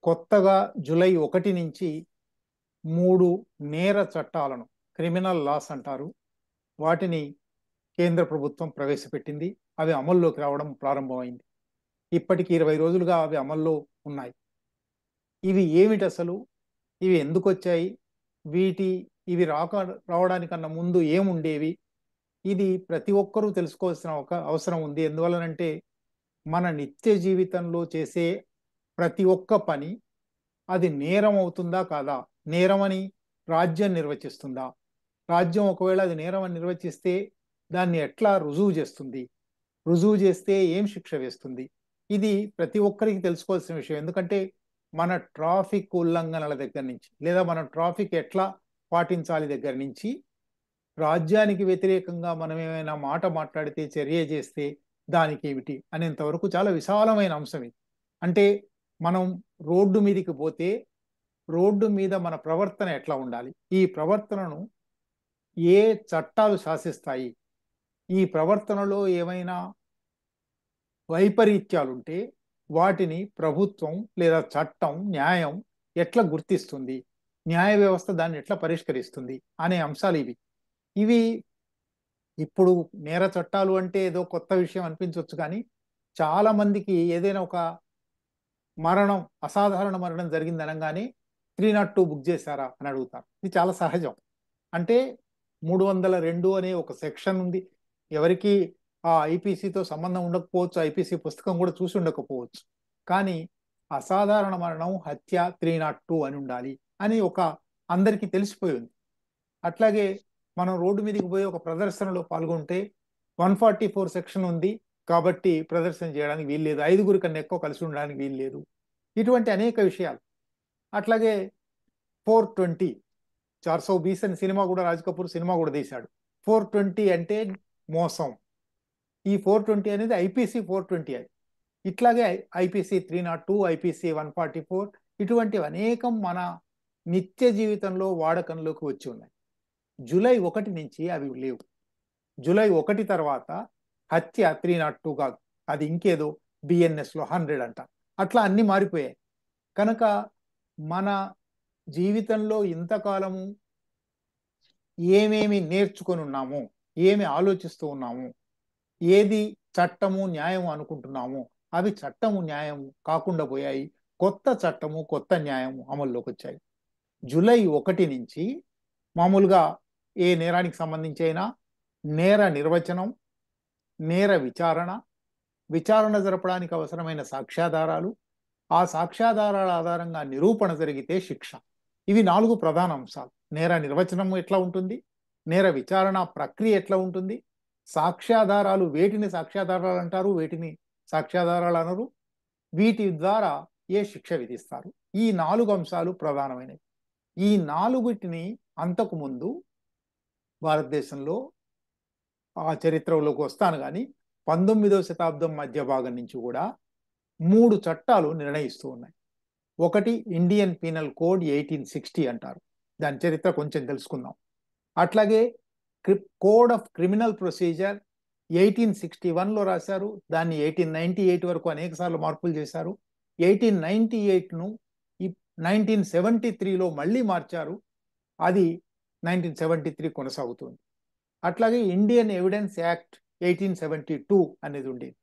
కొత్తగా జూలై 1 నుంచి 3 నేర చట్టాలను క్రిమినల్ లాస్ అంటారు. వాటిని కేంద్ర ప్రభుత్వం ప్రవేశపెట్టింది. అవి అమల్లోకి రావడం ప్రారంభమైంది. ఇప్పటికి 20 రోజులుగా అవి అమల్లో ఉన్నాయి. ఇవి ఏమిటసలు? ఇవి ఎందుకొచ్చాయి? ఇవి రావడానికన్నా ముందు ఏముండేవి? ఇది ప్రతి ఒక్కరూ తెలుసుకోవాల్సిన ఒక అవసరం ఉంది. ఎందువల్లనంటే మన నిత్య జీవితంలో చేసే ప్రతి ఒక్క పని అది నేరం అవుతుందా కాదా? నేరమని రాజ్యం నిర్వచిస్తుందా? రాజ్యం ఒకవేళ అది నేరం అని నిర్వచిస్తే దాన్ని ఎట్లా రుజువు చేస్తుంది? రుజువు చేస్తే ఏం శిక్ష వేస్తుంది? ఇది ప్రతి ఒక్కరికి తెలుసుకోవాల్సిన విషయం. ఎందుకంటే మన ట్రాఫిక్ ఉల్లంఘనల దగ్గర నుంచి లేదా మనం ట్రాఫిక్ ఎట్లా పాటించాలి దగ్గర నుంచి రాజ్యానికి వ్యతిరేకంగా మనం ఏమైనా మాట మాట్లాడితే చర్య చేస్తే దానికి ఏమిటి అనేంత వరకు చాలా విశాలమైన అంశం ఇది. అంటే మనం రోడ్డు మీదకి పోతే రోడ్డు మీద మన ప్రవర్తన ఎట్లా ఉండాలి? ఈ ప్రవర్తనను ఏ చట్టాలు శాసిస్తాయి? ఈ ప్రవర్తనలో ఏమైనా వైపరీత్యాలుంటే వాటిని ప్రభుత్వం లేదా చట్టం, న్యాయం ఎట్లా గుర్తిస్తుంది? న్యాయ వ్యవస్థ దాన్ని ఎట్లా పరిష్కరిస్తుంది అనే అంశాలు ఇవి. ఇవి ఇప్పుడు నేర చట్టాలు అంటే ఏదో కొత్త విషయం అనిపించవచ్చు, కానీ చాలా మందికి ఏదైనా ఒక మరణం, అసాధారణ మరణం జరిగింది అనగానే 302 బుక్ చేశారా అని అడుగుతారు. ఇది చాలా సహజం. అంటే 302 అనే ఒక సెక్షన్ ఉంది. ఎవరికి ఆ ఐపీసీతో సంబంధం ఉండకపోవచ్చు, ఐపీసీ పుస్తకం కూడా చూసి ఉండకపోవచ్చు. కానీ అసాధారణ మరణం, హత్య 302 అని ఉండాలి అని అందరికీ తెలిసిపోయింది. అట్లాగే మనం రోడ్డు మీదకి పోయి ఒక ప్రదర్శనలో పాల్గొంటే 144 సెక్షన్ ఉంది కాబట్టి ప్రదర్శన చేయడానికి వీల్లేదు, 5గురి కన్నా ఎక్కువ కలిసి ఉండడానికి వీల్లేదు, ఇటువంటి అనేక విషయాలు. అట్లాగే 420 420 అని సినిమా కూడా, రాజ్ కపూర్ సినిమా కూడా తీశాడు. 420 అంటే మోసం. ఈ 420 అనేది ఐపీసీ 420 అది. ఇట్లాగే ఐపీసీ 302, ఐపీసీ 144 ఇటువంటివి అనేకం మన నిత్య జీవితంలో వాడకంలోకి వచ్చి ఉన్నాయి. జూలై 1 నుంచి అవి లేవు. జూలై 1 తర్వాత హత్య 302 కాదు, అది ఇంకేదో బిఎన్ఎస్ లో 100 అంట. అట్లా అన్ని మారిపోయాయి. కనుక మన జీవితంలో ఇంతకాలము ఏమేమి నేర్చుకొని ఉన్నాము, ఏమి ఆలోచిస్తూ ఉన్నాము, ఏది చట్టము న్యాయము అనుకుంటున్నాము, అవి చట్టము న్యాయము కాకుండా పోయాయి. కొత్త చట్టము, కొత్త న్యాయము అమల్లోకి వచ్చాయి. జూలై 1 నుంచి మామూలుగా ఏ నేరానికి సంబంధించి అయినా నేర నిర్వచనం, నేర విచారణ జరపడానికి అవసరమైన సాక్ష్యాధారాలు, ఆ సాక్ష్యాధారాల ఆధారంగా నిరూపణ జరిగితే శిక్ష. ఇవి 4 ప్రధాన అంశాలు. నేర నిర్వచనం ఎట్లా ఉంటుంది, నేర విచారణ ప్రక్రియ ఎట్లా ఉంటుంది, సాక్ష్యాధారాలు వేటిని సాక్ష్యాధారాలు అంటారు, వేటిని సాక్ష్యాధారాలు అనరు, వీటి ద్వారా ఏ శిక్ష విధిస్తారు. ఈ 4 అంశాలు ప్రధానమైనవి. ఈ 4టిని అంతకు ముందు భారతదేశంలో ఆ చరిత్రలోకి వస్తాను, కానీ 19వ శతాబ్దం మధ్య భాగం నుంచి కూడా 3 చట్టాలు నిర్ణయిస్తూ ఉన్నాయి. ఒకటి ఇండియన్ పీనల్ కోడ్ 1860 అంటారు. దాని చరిత్ర కొంచెం తెలుసుకుందాం. అట్లాగే కోడ్ ఆఫ్ క్రిమినల్ ప్రొసీజర్ 1861లో రాశారు. దాన్ని 1898 వరకు అనేక సార్లు మార్పులు చేశారు. 1898ను 1973లో మళ్ళీ మార్చారు. అది 1973 కొనసాగుతుంది. అట్లాగే ఇండియన్ ఎవిడెన్స్ యాక్ట్ 1872 అనేది ఉండేది.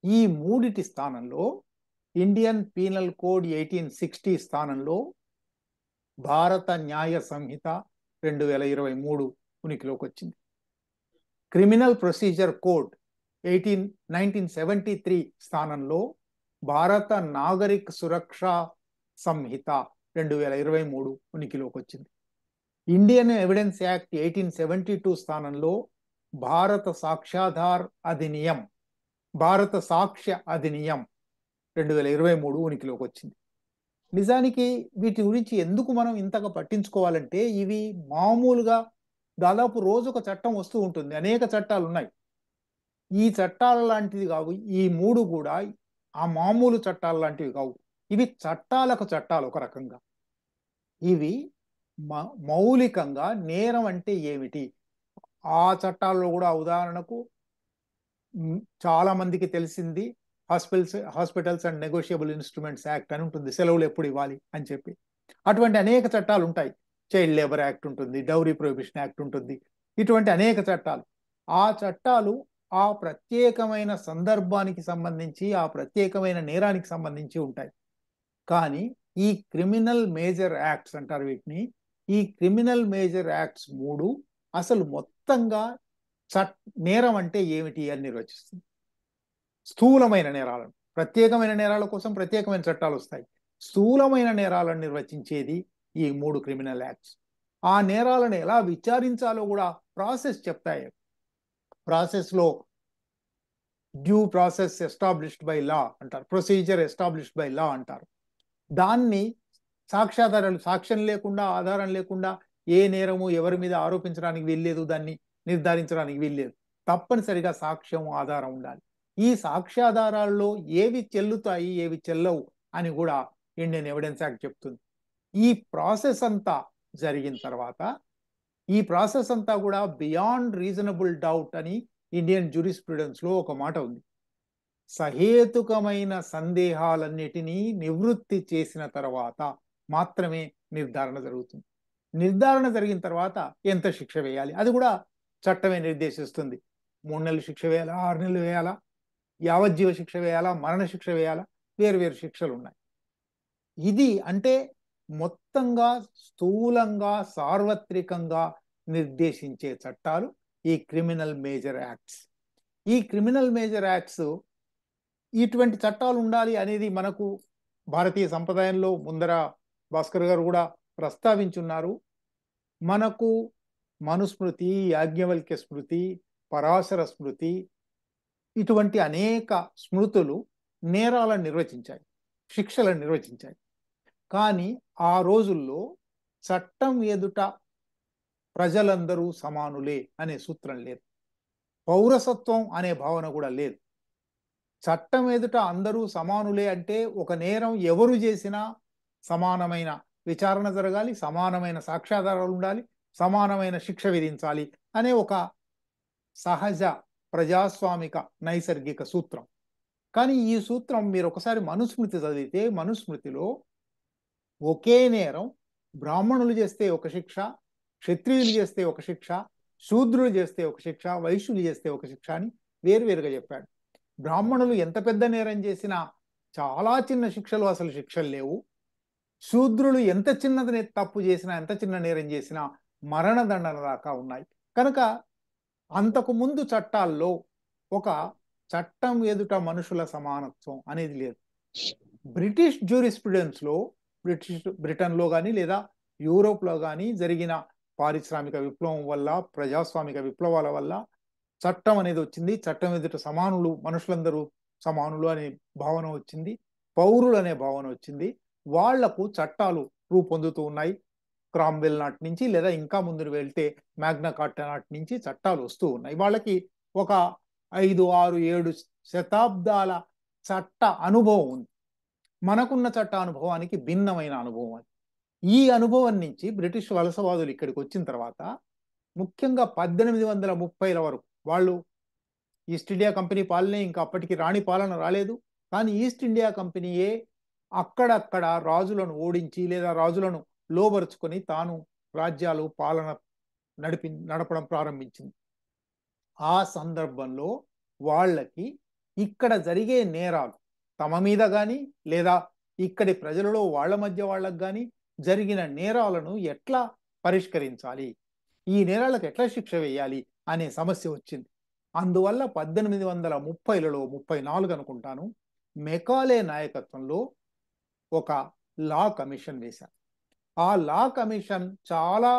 ఈ 3 స్థానంలో ఇండియన్ పీనల్ కోడ్ 1860 స్థానంలో భారత న్యాయ సంహిత 2023 ఉనికిలోకి వచ్చింది. క్రిమినల్ ప్రొసీజర్ కోడ్ 1973 స్థానంలో భారత నాగరిక సురక్ష సంహిత 2023 ఉనికిలోకి వచ్చింది. ఇండియన్ ఎవిడెన్స్ యాక్ట్ 1872 స్థానంలో భారత సాక్ష్య అధినియం 2023 ఉనికిలోకి వచ్చింది. నిజానికి వీటి గురించి ఎందుకు మనం ఇంతగా పట్టించుకోవాలంటే, ఇవి మామూలుగా దాదాపు రోజుక చట్టం వస్తూ ఉంటుంది. అనేక చట్టాలు ఉన్నాయి. ఈ చట్టాల లాంటివి కావు. ఈ 3 కూడా ఆ మామూలు చట్టాల లాంటివి కావు. ఇవి చట్టాలకు చట్టాలు. ఒక రకంగా ఇవి మౌలికంగా నేరం అంటే ఏమిటి, ఆ చట్టాల్లో కూడా ఉదాహరణకు చాలా మందికి తెలిసింది hospitals and negotiable instruments act అని ఉంటుంది, సెలవులు ఎప్పుడు ఇవ్వాలి అని చెప్పి. అటువంటి అనేక చట్టాలు ఉంటాయి. చైల్డ్ లేబర్ యాక్ట్ ఉంటుంది, డౌరీ ప్రొహిబిషన్ యాక్ట్ ఉంటుంది. ఇటువంటి అనేక చట్టాలు, ఆ చట్టాలు ఆ ప్రత్యేకమైన సందర్భానికి సంబంధించి, ఆ ప్రత్యేకమైన నేరానికి సంబంధించి ఉంటాయి. కానీ ఈ క్రిమినల్ మేజర్ యాక్ట్స్ అంటారు వీటిని. ఈ క్రిమినల్ మేజర్ యాక్ట్స్ 3 అసలు మొత్తంగా నేరం అంటే ఏమిటి అని నిర్వచిస్తుంది. స్థూలమైన నేరాలను, ప్రత్యేకమైన నేరాల కోసం ప్రత్యేకమైన చట్టాలు వస్తాయి. స్థూలమైన నేరాలను నిర్వచించేది ఈ 3 క్రిమినల్ యాక్ట్స్. ఆ నేరాలను ఎలా విచారించాలో కూడా ప్రాసెస్ చెప్తాయి. ప్రాసెస్లో due process established by law అంటారు, ప్రొసీజర్ ఎస్టాబ్లిష్డ్ బై లా అంటారు. దాన్ని సాక్ష్యం లేకుండా, ఆధారం లేకుండా ఏ నేరము ఎవరి మీద ఆరోపించడానికి వీల్లేదు, దాన్ని నిర్ధారించడానికి వీల్లేదు. తప్పనిసరిగా సాక్ష్యం, ఆధారం ఉండాలి. ఈ సాక్ష్యాధారాల్లో ఏవి చెల్లుతాయి, ఏవి చెల్లవు అని కూడా ఇండియన్ ఎవిడెన్స్ యాక్ట్ చెప్తుంది. ఈ ప్రాసెస్ అంతా జరిగిన తర్వాత, ఈ ప్రాసెస్ అంతా కూడా బియాండ్ రీజనబుల్ డౌట్ అని ఇండియన్ జ్యూరిస్ప్రుడెన్స్ లో ఒక మాట ఉంది. సహేతుకమైన సందేహాలన్నిటినీ నివృత్తి చేసిన తర్వాత మాత్రమే నిర్ధారణ జరుగుతుంది. నిర్ధారణ జరిగిన తర్వాత ఎంత శిక్ష వేయాలి అది కూడా చట్టమే నిర్దేశిస్తుంది. 3 నెలలు శిక్ష వేయాలా, 6 నెలలు వేయాలా, యావజ్జీవ శిక్ష వేయాలా, మరణ శిక్ష వేయాలా, వేరు శిక్షలు ఉన్నాయి. ఇది అంటే మొత్తంగా స్థూలంగా సార్వత్రికంగా నిర్దేశించే చట్టాలు ఈ క్రిమినల్ మేజర్ యాక్ట్స్. ఈ క్రిమినల్ మేజర్ యాక్ట్స్, ఇటువంటి చట్టాలు ఉండాలి అనేది మనకు భారతీయ సంప్రదాయంలో ముందర భాస్కర్ గారు కూడా ప్రస్తావించున్నారు. మనకు మనుస్మృతి, యాజ్ఞవల్క్య స్మృతి, పరాశర స్మృతి, ఇటువంటి అనేక స్మృతులు నేరాలను నిర్వచించాయి, శిక్షలను నిర్వచించాయి. కానీ ఆ రోజుల్లో చట్టం ఎదుట ప్రజలందరూ సమానులే అనే సూత్రం లేదు. పౌరసత్వం అనే భావన కూడా లేదు. చట్టం ఎదుట అందరూ సమానులే అంటే ఒక నేరం ఎవరు చేసినా సమానమైన విచారణ జరగాలి, సమానమైన సాక్ష్యాధారాలు ఉండాలి, సమానమైన శిక్ష విధించాలి అనే ఒక సహజ ప్రజాస్వామిక నైసర్గిక సూత్రం. కానీ ఈ సూత్రం మీరు ఒకసారి మనుస్మృతి చదివితే, మనుస్మృతిలో ఒకే నేరం బ్రాహ్మణులు చేస్తే ఒక శిక్ష, క్షత్రియులు చేస్తే ఒక శిక్ష, శూద్రులు చేస్తే ఒక శిక్ష, వైశ్యులు చేస్తే ఒక శిక్ష అని వేరువేరుగా చెప్పాడు. బ్రాహ్మణులు ఎంత పెద్ద నేరం చేసినా చాలా చిన్న శిక్షలు, అసలు శిక్షలు లేవు. శూద్రులు ఎంత చిన్నది తప్పు చేసినా, ఎంత చిన్న నేరం చేసినా మరణదండన దాకా ఉన్నాయి. కనుక అంతకు ముందు చట్టాల్లో ఒక చట్టం ఎదుట మనుషుల సమానత్వం అనేది లేదు. బ్రిటిష్ జ్యూరిస్ప్రుడెన్స్ లో, బ్రిటన్లో కానీ లేదా యూరోప్లో కానీ జరిగిన పారిశ్రామిక విప్లవం వల్ల, ప్రజాస్వామిక విప్లవాల వల్ల చట్టం అనేది వచ్చింది. చట్టం ఎదుట సమానులు, మనుషులందరూ సమానులు అనే భావన వచ్చింది, పౌరులు అనే భావన వచ్చింది. వాళ్లకు చట్టాలు రూపొందుతూ ఉన్నాయి. క్రామ్వెల్ నాటి నుంచి లేదా ఇంకా ముందు వెళ్తే మ్యాగ్నా కార్టా నాటి నుంచి చట్టాలు వస్తూ ఉన్నాయి. వాళ్ళకి ఒక 5, 6, 7 శతాబ్దాల చట్ట అనుభవం ఉంది. మనకున్న చట్ట అనుభవానికి భిన్నమైన అనుభవం అది. ఈ అనుభవం నుంచి బ్రిటిష్ వలసవాదులు ఇక్కడికి వచ్చిన తర్వాత, ముఖ్యంగా 1830ల వరకు వాళ్ళు ఈస్ట్ ఇండియా కంపెనీ పాలనే, ఇంకా అప్పటికి రాణి పాలన రాలేదు. కానీ ఈస్ట్ ఇండియా కంపెనీయే అక్కడక్కడ రాజులను ఓడించి లేదా రాజులను లోబరుచుకొని తాను రాజ్యాలు పాలన నడపడం ప్రారంభించింది. ఆ సందర్భంలో వాళ్ళకి ఇక్కడ జరిగే నేరాలు తమ మీద కానీ లేదా ఇక్కడి ప్రజలలో వాళ్ళ మధ్య వాళ్ళకు కానీ జరిగిన నేరాలను ఎట్లా పరిష్కరించాలి, ఈ నేరాలకు ఎట్లా శిక్ష వేయాలి అనే సమస్య వచ్చింది. అందువల్ల 1830లలో 34 అనుకుంటాను, మెకాలే నాయకత్వంలో ఒక లా కమిషన్ వేశారు. ఆ లా కమిషన్ చాలా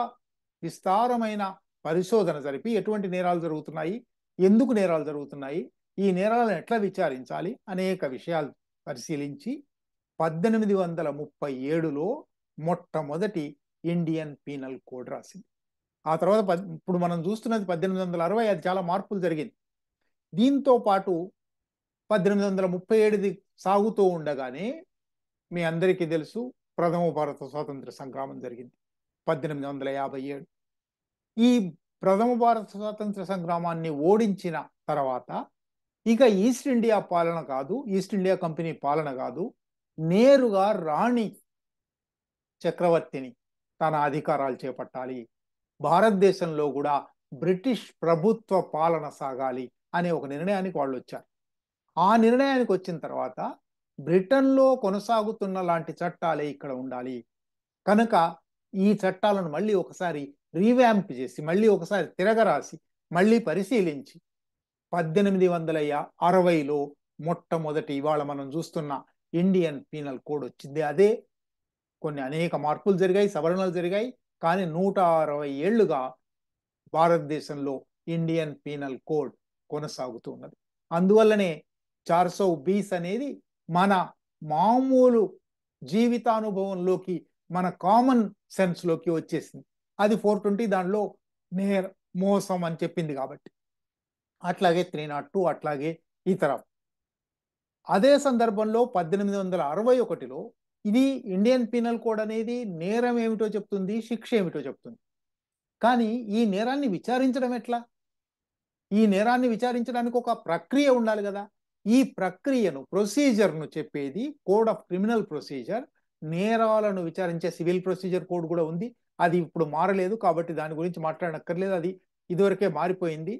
విస్తారమైన పరిశోధన జరిపి ఎటువంటి నేరాలు జరుగుతున్నాయి, ఎందుకు నేరాలు జరుగుతున్నాయి, ఈ నేరాలను ఎట్లా విచారించాలి అనేక విషయాలు పరిశీలించి 1837లో మొట్టమొదటి ఇండియన్ పీనల్ కోడ్ రాసింది. ఆ తర్వాత ఇప్పుడు మనం చూస్తున్నది 1860, అది చాలా మార్పులు జరిగింది. దీంతో పాటు 1837 సాగుతూ ఉండగానే మీ అందరికీ తెలుసు, ప్రథమ భారత స్వాతంత్ర సంగ్రామం జరిగింది 1857. ఈ ప్రథమ భారత స్వాతంత్ర సంగ్రామాన్ని ఓడించిన తర్వాత ఇక ఈస్ట్ ఇండియా పాలన కాదు, ఈస్ట్ ఇండియా కంపెనీ పాలన కాదు, నేరుగా రాణి చక్రవర్తిని తన అధికారాలు చేపట్టాలి, భారతదేశంలో కూడా బ్రిటిష్ ప్రభుత్వ పాలన సాగాలి అనే ఒక నిర్ణయానికి వాళ్ళు వచ్చారు. ఆ నిర్ణయానికి వచ్చిన తర్వాత బ్రిటన్లో కొనసాగుతున్న లాంటి చట్టాలే ఇక్కడ ఉండాలి కనుక ఈ చట్టాలను మళ్ళీ ఒకసారి రీవ్యాంప్ చేసి, మళ్ళీ ఒకసారి తిరగరాసి, మళ్ళీ పరిశీలించి 1860లో మొట్టమొదటి ఇవాళ మనం చూస్తున్న ఇండియన్ పీనల్ కోడ్ వచ్చింది. అదే కొన్ని అనేక మార్పులు జరిగాయి, సవరణలు జరిగాయి, కానీ 160 ఏళ్లుగా భారతదేశంలో ఇండియన్ పీనల్ కోడ్ కొనసాగుతూ ఉన్నది. అందువల్లనే 420 అనేది మన మామూలు జీవితానుభవంలోకి, మన కామన్ సెన్స్ లోకి వచ్చేసింది. అది 420 దానిలో నేర మోసం అని చెప్పింది కాబట్టి. అట్లాగే 302, అట్లాగే ఇతర. అదే సందర్భంలో 1861లో ఇది ఇండియన్ పీనల్ కోడ్ అనేది నేరం ఏమిటో చెప్తుంది, శిక్ష ఏమిటో చెప్తుంది. కానీ ఈ నేరాన్ని విచారించడం ఎట్లా? ఈ నేరాన్ని విచారించడానికి ఒక ప్రక్రియ ఉండాలి కదా. ఈ ప్రక్రియను, ప్రొసీజర్ను చెప్పేది కోడ్ ఆఫ్ క్రిమినల్ ప్రొసీజర్. నేరాలను విచారించే సివిల్ ప్రొసీజర్ కోడ్ కూడా ఉంది. అది ఇప్పుడు మారలేదు కాబట్టి దాని గురించి మాట్లాడనక్కర్లేదు, అది ఇదివరకే మారిపోయింది.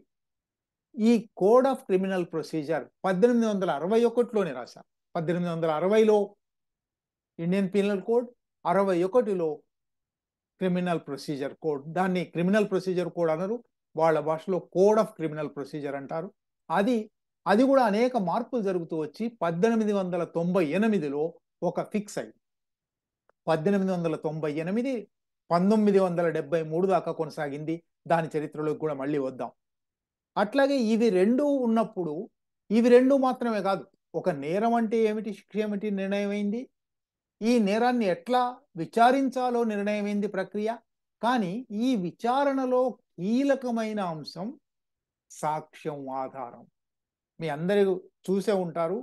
ఈ కోడ్ ఆఫ్ క్రిమినల్ ప్రొసీజర్ 1861లోనే రాశారు. 1860లో ఇండియన్ పీనల్ కోడ్, 61లో క్రిమినల్ ప్రొసీజర్ కోడ్. దాన్ని క్రిమినల్ ప్రొసీజర్ కోడ్ అనరు, వాళ్ళ భాషలో కోడ్ ఆఫ్ క్రిమినల్ ప్రొసీజర్ అంటారు. అది కూడా అనేక మార్పులు జరుగుతూ వచ్చి 1898లో ఒక ఫిక్స్ అయింది. 1898 1973 దాకా కొనసాగింది. దాని చరిత్రలోకి కూడా మళ్ళీ వద్దాం. అట్లాగే ఇవి రెండు ఉన్నప్పుడు, ఇవి రెండు మాత్రమే కాదు, ఒక నేరం అంటే ఏమిటి, శిక్ష ఏమిటి నిర్ణయమైంది, ఈ నేరాన్ని ఎట్లా విచారించాలో నిర్ణయమైంది ప్రక్రియ. కానీ ఈ విచారణలో కీలకమైన అంశం సాక్ష్యం, ఆధారం. మీ అందరూ చూసే ఉంటారు,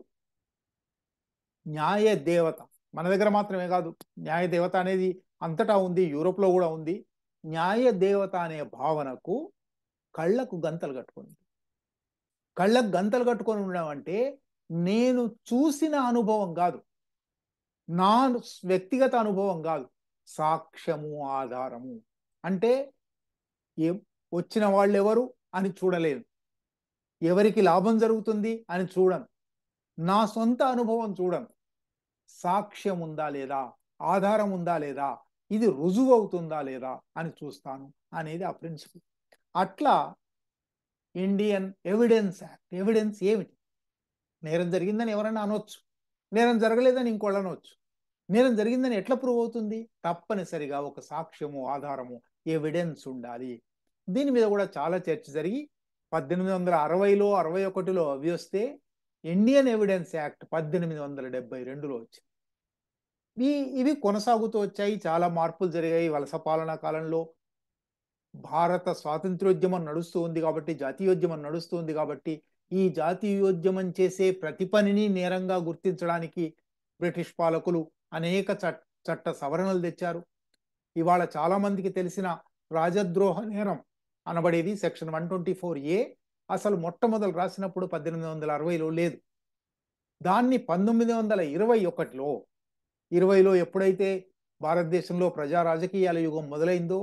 న్యాయ దేవత మన దగ్గర మాత్రమే కాదు, న్యాయ దేవత అనేది అంతటా ఉంది, యూరోప్లో కూడా ఉంది. న్యాయ దేవత అనే భావనకు కళ్ళకు గంతలు కట్టుకొని, కళ్ళకు గంతలు కట్టుకొని ఉండడం అంటే నేను చూసిన అనుభవం కాదు, నా వ్యక్తిగత అనుభవం కాదు, సాక్ష్యము, ఆధారము. అంటే వచ్చిన వాళ్ళు ఎవరు అని చూడలేదు, ఎవరికి లాభం జరుగుతుంది అని చూడను, నా సొంత అనుభవం చూడను, సాక్ష్యం ఉందా లేదా, ఆధారం ఉందా లేదా, ఇది రుజువు అవుతుందా లేదా అని చూస్తాను అనేది ఆ ప్రిన్సిపల్. అట్లా ఇండియన్ ఎవిడెన్స్ యాక్ట్. ఎవిడెన్స్ ఏమిటి? నేరం జరిగిందని ఎవరైనా అనొచ్చు, నేరం జరగలేదని ఇంకోళ్ళు అనొచ్చు. నేరం జరిగిందని ఎట్లా ప్రూవ్ అవుతుంది? తప్పనిసరిగా ఒక సాక్ష్యము, ఆధారము, ఎవిడెన్స్ ఉండాలి. దీని మీద కూడా చాలా చర్చ జరిగి 1860లో 61లో అవి వస్తే ఇండియన్ ఎవిడెన్స్ యాక్ట్ 1872లో వచ్చింది. ఇవి కొనసాగుతూ వచ్చాయి. చాలా మార్పులు జరిగాయి. వలస పాలనా కాలంలో భారత స్వాతంత్ర్యోద్యమం నడుస్తూ ఉంది కాబట్టి, జాతీయోద్యమం నడుస్తూ ఉంది కాబట్టి, ఈ జాతీయోద్యమం చేసే ప్రతి పనిని నేరంగా గుర్తించడానికి బ్రిటిష్ పాలకులు అనేక చట్ట సవరణలు తెచ్చారు. ఇవాళ చాలా మందికి తెలిసిన రాజద్రోహ నేరం అనబడేది సెక్షన్ 124A అసలు మొట్టమొదలు రాసినప్పుడు 1860లో లేదు. దాన్ని 1921లో ఎప్పుడైతే భారతదేశంలో ప్రజా రాజకీయాల యుగం మొదలైందో,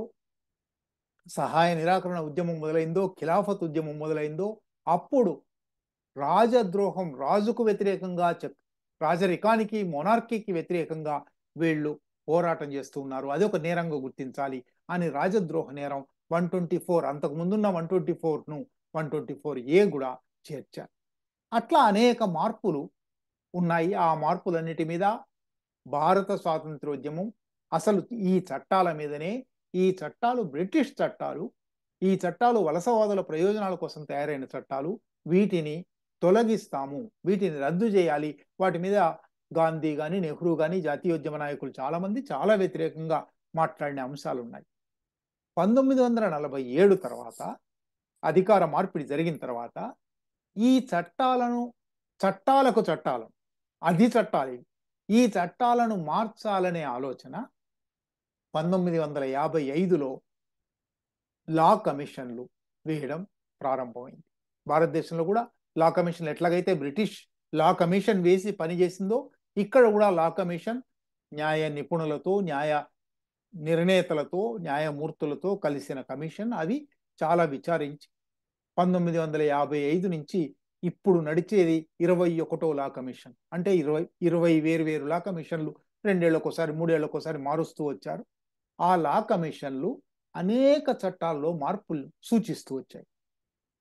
సహాయ నిరాకరణ ఉద్యమం మొదలైందో, ఖిలాఫత్ ఉద్యమం మొదలైందో, అప్పుడు రాజద్రోహం, రాజుకు వ్యతిరేకంగా, రాజరికానికి, మొనార్కీకి వ్యతిరేకంగా వీళ్ళు పోరాటం చేస్తూ ఉన్నారు, అది ఒక నేరంగా గుర్తించాలి అని రాజద్రోహ నేరం 124, అంతకు ముందున్న 124ను 124A కూడా చేర్చారు. అట్లా అనేక మార్పులు ఉన్నాయి. ఆ మార్పులన్నిటి మీద భారత స్వాతంత్రోద్యమం అసలు ఈ చట్టాల మీదనే, ఈ చట్టాలు బ్రిటిష్ చట్టాలు, ఈ చట్టాలు వలసవాదుల ప్రయోజనాల కోసం తయారైన చట్టాలు, వీటిని తొలగిస్తాము, వీటిని రద్దు చేయాలి, వాటి మీద గాంధీ కానీ, నెహ్రూ కానీ, జాతీయోద్యమ నాయకులు చాలా మంది చాలా వ్యతిరేకంగా మాట్లాడిన అంశాలు ఉన్నాయి. 1947 తర్వాత అధికార మార్పిడి జరిగిన తర్వాత ఈ చట్టాలకు చట్టాలను, అది చట్టాలు, ఈ చట్టాలను మార్చాలనే ఆలోచన 1955లో లా కమిషన్లు వేయడం ప్రారంభమైంది. భారతదేశంలో కూడా లా కమిషన్ ఎట్లాగైతే బ్రిటిష్ లా కమిషన్ వేసి పనిచేసిందో ఇక్కడ కూడా లా కమిషన్ న్యాయ నిపుణులతో, న్యాయ నిర్ణేతలతో, న్యాయమూర్తులతో కలిసిన కమిషన్. అవి చాలా విచారించి 1955 నుంచి ఇప్పుడు నడిచేది 21వ లా కమిషన్. అంటే 20 వేరు లా కమిషన్లు 2 ఏళ్లకోసారి 3 ఏళ్లకోసారి మారుస్తూ వచ్చారు. ఆ లా కమిషన్లు అనేక చట్టాల్లో మార్పులు సూచిస్తూ వచ్చాయి.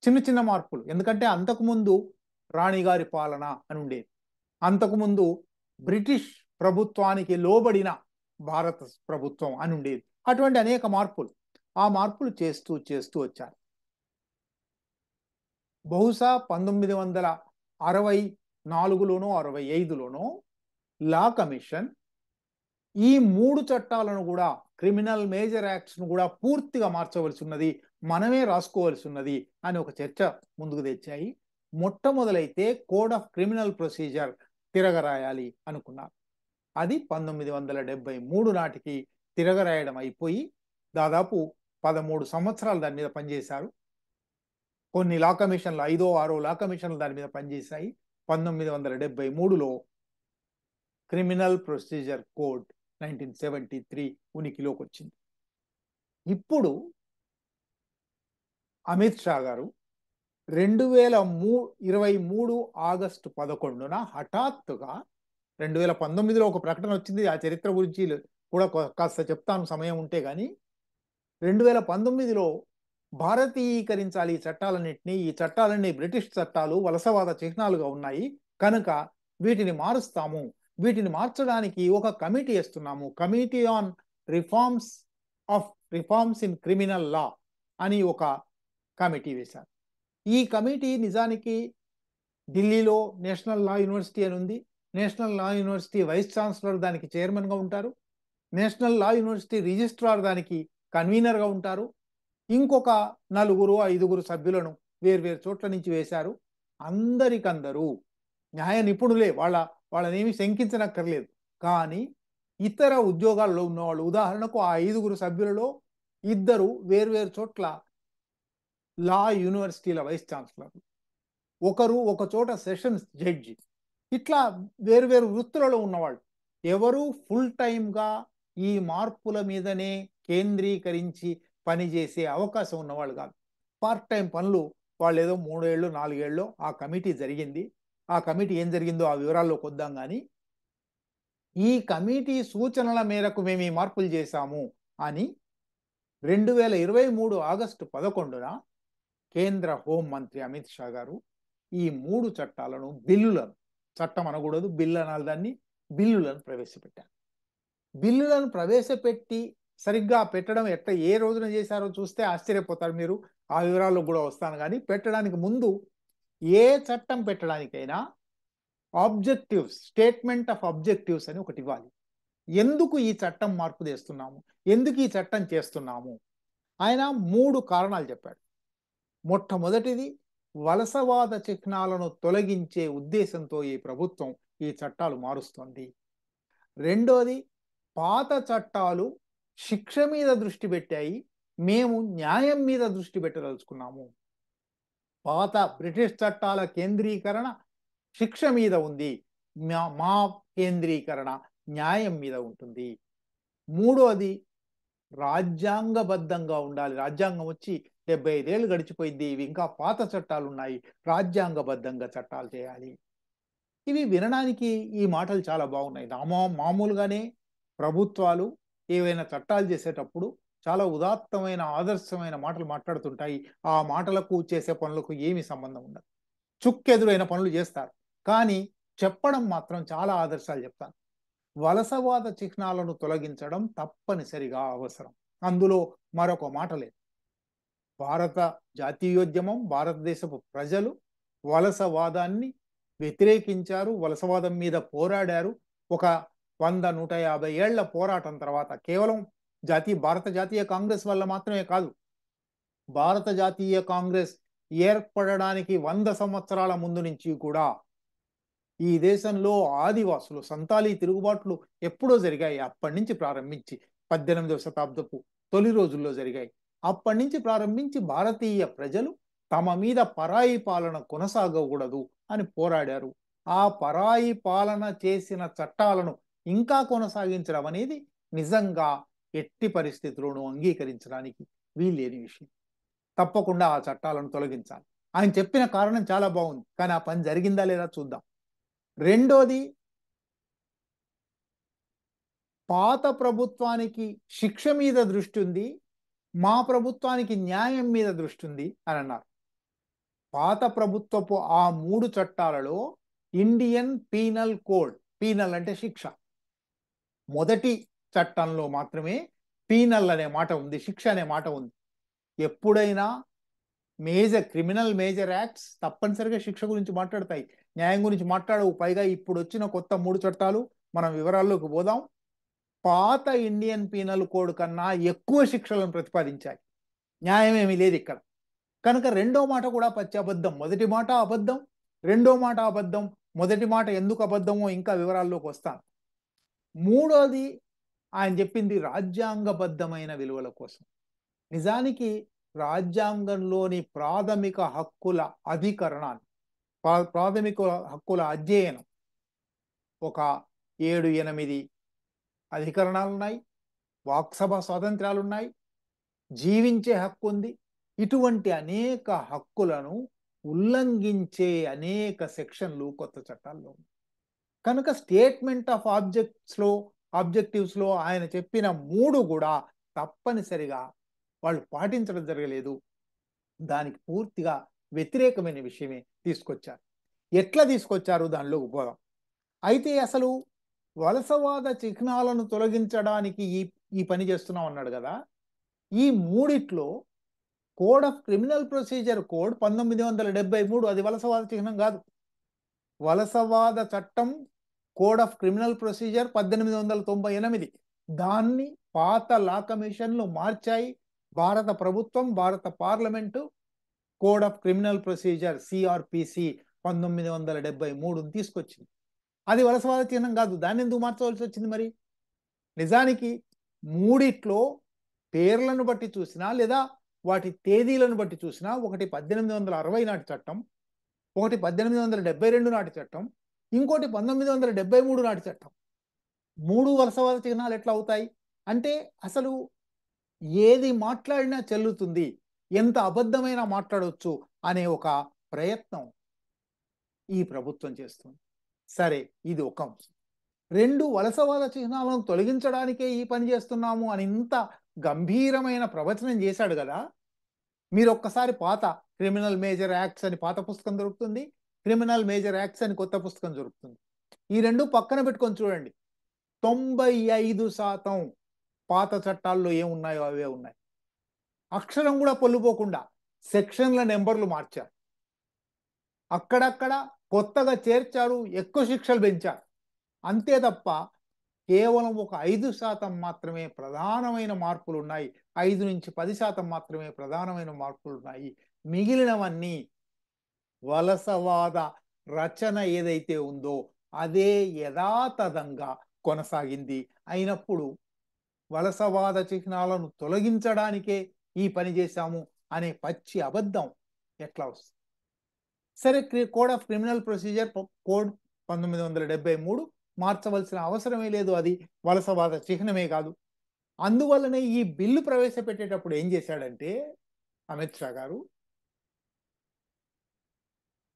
చిన్న చిన్న మార్పులు. ఎందుకంటే అంతకుముందు రాణిగారి పాలన అని ఉండేది. అంతకుముందు బ్రిటిష్ ప్రభుత్వానికి లోబడిన భారత ప్రభుత్వం అని ఉండేది. అటువంటి అనేక మార్పులు. ఆ మార్పులు చేస్తూ వచ్చారు. బహుశా 1964లోనో 65లోనో లా కమిషన్ ఈ 3 చట్టాలను కూడా, క్రిమినల్ మేజర్ యాక్ట్స్ ను కూడా పూర్తిగా మార్చవలసి ఉన్నది, మనమే రాసుకోవాల్సి ఉన్నది అని ఒక చర్చ ముందుకు తెచ్చాయి. మొట్టమొదలైతే కోడ్ ఆఫ్ క్రిమినల్ ప్రొసీజర్ తిరగరాయాలి అనుకున్నారు. అది 1973 నాటికి తిరగరాయడం అయిపోయి దాదాపు 13 సంవత్సరాలు దాని మీద పనిచేశారు. కొన్ని లా కమిషన్లు 5వ 6వ లా కమిషన్లు దాని మీద పనిచేశాయి. 1973లో క్రిమినల్ ప్రొసీజర్ కోడ్ 1973 ఉనికిలోకి వచ్చింది. ఇప్పుడు అమిత్ షా గారు 2023 ఆగస్టు 11న హఠాత్తుగా, 2019లో ఒక ప్రకటన వచ్చింది, ఆ చరిత్ర గురించి కూడా కాస్త చెప్తాను సమయం ఉంటే గాని, 2019లో భారతీయీకరించాలి ఈ చట్టాలన్నింటినీ. ఈ చట్టాలన్నీ బ్రిటిష్ చట్టాలు, వలసవాద చిహ్నాలుగా ఉన్నాయి కనుక వీటిని మారుస్తాము. వీటిని మార్చడానికి ఒక కమిటీ వేస్తున్నాము, committee on reforms in criminal లా అని ఒక కమిటీ వేశారు. ఈ కమిటీ నిజానికి ఢిల్లీలో నేషనల్ లా యూనివర్సిటీ అని ఉంది. National law university vice chancellor దానికి చైర్మన్ గా ఉంటారు. నేషనల్ లా యూనివర్సిటీ రిజిస్ట్రార్ దానికి కన్వీనర్ గా ఉంటారు. ఇంకొక 4-5 సభ్యులను వేర్వేరు చోట్ల నుంచి వేశారు. అందరికందరూ న్యాయ నిపుణులే, వాళ్ళనేమి శంకించనక్కర్లేదు. కానీ ఇతర ఉద్యోగాల్లో ఉన్నవాళ్ళు, ఉదాహరణకు ఆ 5 సభ్యులలో 2 వేర్వేరు చోట్ల లా యూనివర్సిటీల వైస్ ఛాన్సలర్, ఒకరు ఒక చోట సెషన్స్ జడ్జి, ఇట్లా వేరువేరు వృత్తులలో ఉన్నవాళ్ళు. ఎవరు ఫుల్ టైమ్గా ఈ మార్పుల మీదనే కేంద్రీకరించి పనిచేసే అవకాశం ఉన్నవాళ్ళు కాదు. పార్ట్ టైం పనులు వాళ్ళు ఏదో 3 ఏళ్ళు 4 ఏళ్ళు ఆ కమిటీ జరిగింది. ఆ కమిటీ ఏం జరిగిందో ఆ వివరాల్లోకి వద్దాం. కానీ ఈ కమిటీ సూచనల మేరకు మేము ఈ మార్పులు చేశాము అని 2023 ఆగస్టు 11న కేంద్ర హోంమంత్రి అమిత్ షా గారు ఈ 3 చట్టాలను, బిల్లులను, చట్టం అనకూడదు, బిల్లు అనాలి దాన్ని, బిల్లులను ప్రవేశపెట్టారు. బిల్లులను ప్రవేశపెట్టి సరిగ్గా పెట్టడం ఏ రోజున చేశారో చూస్తే ఆశ్చర్యపోతారు మీరు. ఆ వివరాల్లో కూడా వస్తాను. కానీ పెట్టడానికి ముందు ఏ చట్టం పెట్టడానికైనా ఆబ్జెక్టివ్స్, స్టేట్మెంట్ ఆఫ్ ఆబ్జెక్టివ్స్ అని ఒకటి ఇవ్వాలి. ఎందుకు ఈ చట్టం మార్పు చేస్తున్నాము, ఎందుకు ఈ చట్టం చేస్తున్నాము, ఆయన 3 కారణాలు చెప్పాడు. మొట్టమొదటిది, వలసవాద చిహ్నాలను తొలగించే ఉద్దేశంతో ఈ ప్రభుత్వం ఈ చట్టాలు మారుస్తోంది. రెండోది, పాత చట్టాలు శిక్ష మీద దృష్టి పెట్టాయి, మేము న్యాయం మీద దృష్టి పెట్టదలుచుకున్నాము. పాత బ్రిటిష్ చట్టాల కేంద్రీకరణ శిక్ష మీద ఉంది, మా కేంద్రీకరణ న్యాయం మీద ఉంటుంది. మూడోది, రాజ్యాంగబద్ధంగా ఉండాలి. రాజ్యాంగం వచ్చి 75 ఏళ్ళు గడిచిపోయింది, ఇవి ఇంకా పాత చట్టాలు ఉన్నాయి, రాజ్యాంగబద్ధంగా చట్టాలు చేయాలి. ఇవి వినడానికి ఈ మాటలు చాలా బాగున్నాయి. మామూలుగానే ప్రభుత్వాలు ఏవైనా చట్టాలు చేసేటప్పుడు చాలా ఉదాత్తమైన, ఆదర్శమైన మాటలు మాట్లాడుతుంటాయి. ఆ మాటలకు చేసే పనులకు ఏమి సంబంధం ఉండదు, చుక్కెదురైన పనులు చేస్తారు. కానీ చెప్పడం మాత్రం చాలా ఆదర్శాలు చెప్తారు. వలసవాద చిహ్నాలను తొలగించడం తప్పనిసరిగా అవసరం. అందులో మరొక మాట లేదు. భారత జాతీయోద్యమం, భారతదేశపు ప్రజలు వలసవాదాన్ని వ్యతిరేకించారు, వలసవాదం మీద పోరాడారు. ఒక 100-150 ఏళ్ల పోరాటం తర్వాత కేవలం భారత జాతీయ కాంగ్రెస్ వల్ల మాత్రమే కాదు, భారత జాతీయ కాంగ్రెస్ ఏర్పడడానికి 100 సంవత్సరాల ముందు నుంచి కూడా ఈ దేశంలో ఆదివాసులు, సంతాలీ తిరుగుబాట్లు ఎప్పుడో జరిగాయి. అప్పటి నుంచి ప్రారంభించి 18వ శతాబ్దపు తొలి రోజుల్లో జరిగాయి. అప్పటి నుంచి ప్రారంభించి భారతీయ ప్రజలు తమ మీద పరాయి పాలన కొనసాగకూడదు అని పోరాడారు. ఆ పరాయి పాలన చేసిన చట్టాలను ఇంకా కొనసాగించడం అనేది నిజంగా ఎట్టి పరిస్థితుల్లోనూ అంగీకరించడానికి వీల్లేని విషయం. తప్పకుండా ఆ చట్టాలను తొలగించాలి. ఆయన చెప్పిన కారణం చాలా బాగుంది. కానీ ఆ పని జరిగిందా లేదా చూద్దాం. రెండోది, పాత ప్రభుత్వానికి శిక్ష మీద దృష్టి ఉంది, మా ప్రభుత్వానికి న్యాయం మీద దృష్టి ఉంది అని అన్నారు. పాత ప్రభుత్వపు ఆ 3 చట్టాలలో ఇండియన్ పీనల్ కోడ్, పీనల్ అంటే శిక్ష, మొదటి చట్టంలో మాత్రమే పీనల్ అనే మాట ఉంది, శిక్ష అనే మాట ఉంది. ఎప్పుడైనా క్రిమినల్ మేజర్ యాక్ట్స్ తప్పనిసరిగా శిక్ష గురించి మాట్లాడతాయి, న్యాయం గురించి మాట్లాడవు. పైగా ఇప్పుడు వచ్చిన కొత్త 3 చట్టాలు, మనం వివరాల్లోకి పోదాం, పాత ఇండియన్ పీనల్ కోడ్ కన్నా ఎక్కువ శిక్షలను ప్రతిపాదించాయి. న్యాయం ఏమీ లేదు ఇక్కడ. కనుక రెండో మాట కూడా పచ్చి అబద్ధం. మొదటి మాట అబద్ధం, రెండో మాట అబద్ధం. మొదటి మాట ఎందుకు అబద్ధమో ఇంకా వివరాల్లోకి వస్తాను. మూడోది, ఆయన చెప్పింది రాజ్యాంగబద్ధమైన విలువల కోసం. నిజానికి రాజ్యాంగంలోని ప్రాథమిక హక్కుల అధికరణాన్ని, ప్రాథమిక హక్కుల అధ్యయనం ఒక 7-8 అధికరణాలు ఉన్నాయి, వాక్సభ స్వాతంత్రాలు ఉన్నాయి, జీవించే హక్కు ఉంది. ఇటువంటి అనేక హక్కులను ఉల్లంఘించే అనేక సెక్షన్లు కొత్త చట్టాల్లో ఉన్నాయి. కనుక స్టేట్మెంట్ ఆఫ్ ఆబ్జెక్టివ్స్ లో ఆయన చెప్పిన 3 కూడా తప్పనిసరిగా వాళ్ళు పాటించడం జరగలేదు. దానికి పూర్తిగా వ్యతిరేకమైన విషయమే తీసుకొచ్చారు. ఎట్లా తీసుకొచ్చారు దానిలోకి పోదాం. అయితే అసలు వలసవాద చిహ్నాలను తొలగించడానికి ఈ పని చేస్తున్నాం అన్నాడు కదా. ఈ మూడిట్లో code of criminal procedure code 1973, అది వలసవాద చిహ్నం కాదు. వలసవాద చట్టం కోడ్ ఆఫ్ క్రిమినల్ ప్రొసీజర్ 1898. దాన్ని పాత లా కమిషన్లు మార్చాయి. భారత ప్రభుత్వం, భారత parliament code of criminal procedure CrPC 1973 తీసుకొచ్చింది. అది వలసవాద చిహ్నం కాదు. దాన్ని ఎందుకు మార్చవలసి వచ్చింది మరి? నిజానికి మూడిట్లో పేర్లను బట్టి చూసినా లేదా వాటి తేదీలను బట్టి చూసినా, ఒకటి 1860 నాటి చట్టం, ఒకటి 1872 నాటి చట్టం, ఇంకోటి 1973 నాటి చట్టం. 3 వలసవాద చిహ్నాలు ఎట్లా అవుతాయి అంటే, అసలు ఏది మాట్లాడినా చెల్లుతుంది, ఎంత అబద్ధమైనా మాట్లాడవచ్చు అనే ఒక ప్రయత్నం ఈ ప్రభుత్వం చేస్తుంది. సరే, ఇది ఒక అంశం. 2 వలసవాద చిహ్నాలను తొలగించడానికే ఈ పని చేస్తున్నాము అని ఇంత గంభీరమైన ప్రవచనం చేశాడు కదా. మీరు ఒక్కసారి పాత క్రిమినల్ మేజర్ యాక్ట్స్ అని పాత పుస్తకం దొరుకుతుంది, క్రిమినల్ మేజర్ యాక్ట్స్ అని కొత్త పుస్తకం దొరుకుతుంది. ఈ 2 పక్కన పెట్టుకొని చూడండి. 95% పాత చట్టాల్లో ఏమున్నాయో అవే ఉన్నాయి. అక్షరం కూడా పొల్లుపోకుండా సెక్షన్ల నెంబర్లు మార్చారు, అక్కడక్కడ కొత్తగా చేర్చారు, ఎక్కువ శిక్షలు పెంచారు. అంతే తప్ప కేవలం ఒక 5% మాత్రమే ప్రధానమైన మార్పులు ఉన్నాయి. 5-10% మాత్రమే ప్రధానమైన మార్పులు ఉన్నాయి. మిగిలినవన్నీ వలసవాద రచన ఏదైతే ఉందో అదే యథాతథంగా కొనసాగింది. అయినప్పుడు వలసవాద చిహ్నాలను తొలగించడానికే ఈ పని చేశాము అనే పచ్చి అబద్ధం ఎట్లా వస్తుంది? సరే, code of criminal procedure code 1973 మార్చవలసిన అవసరమే లేదు, అది వలసవాద చిహ్నమే కాదు. అందువల్లనే ఈ బిల్లు ప్రవేశపెట్టేటప్పుడు ఏం చేశాడంటే అమిత్ షా గారు,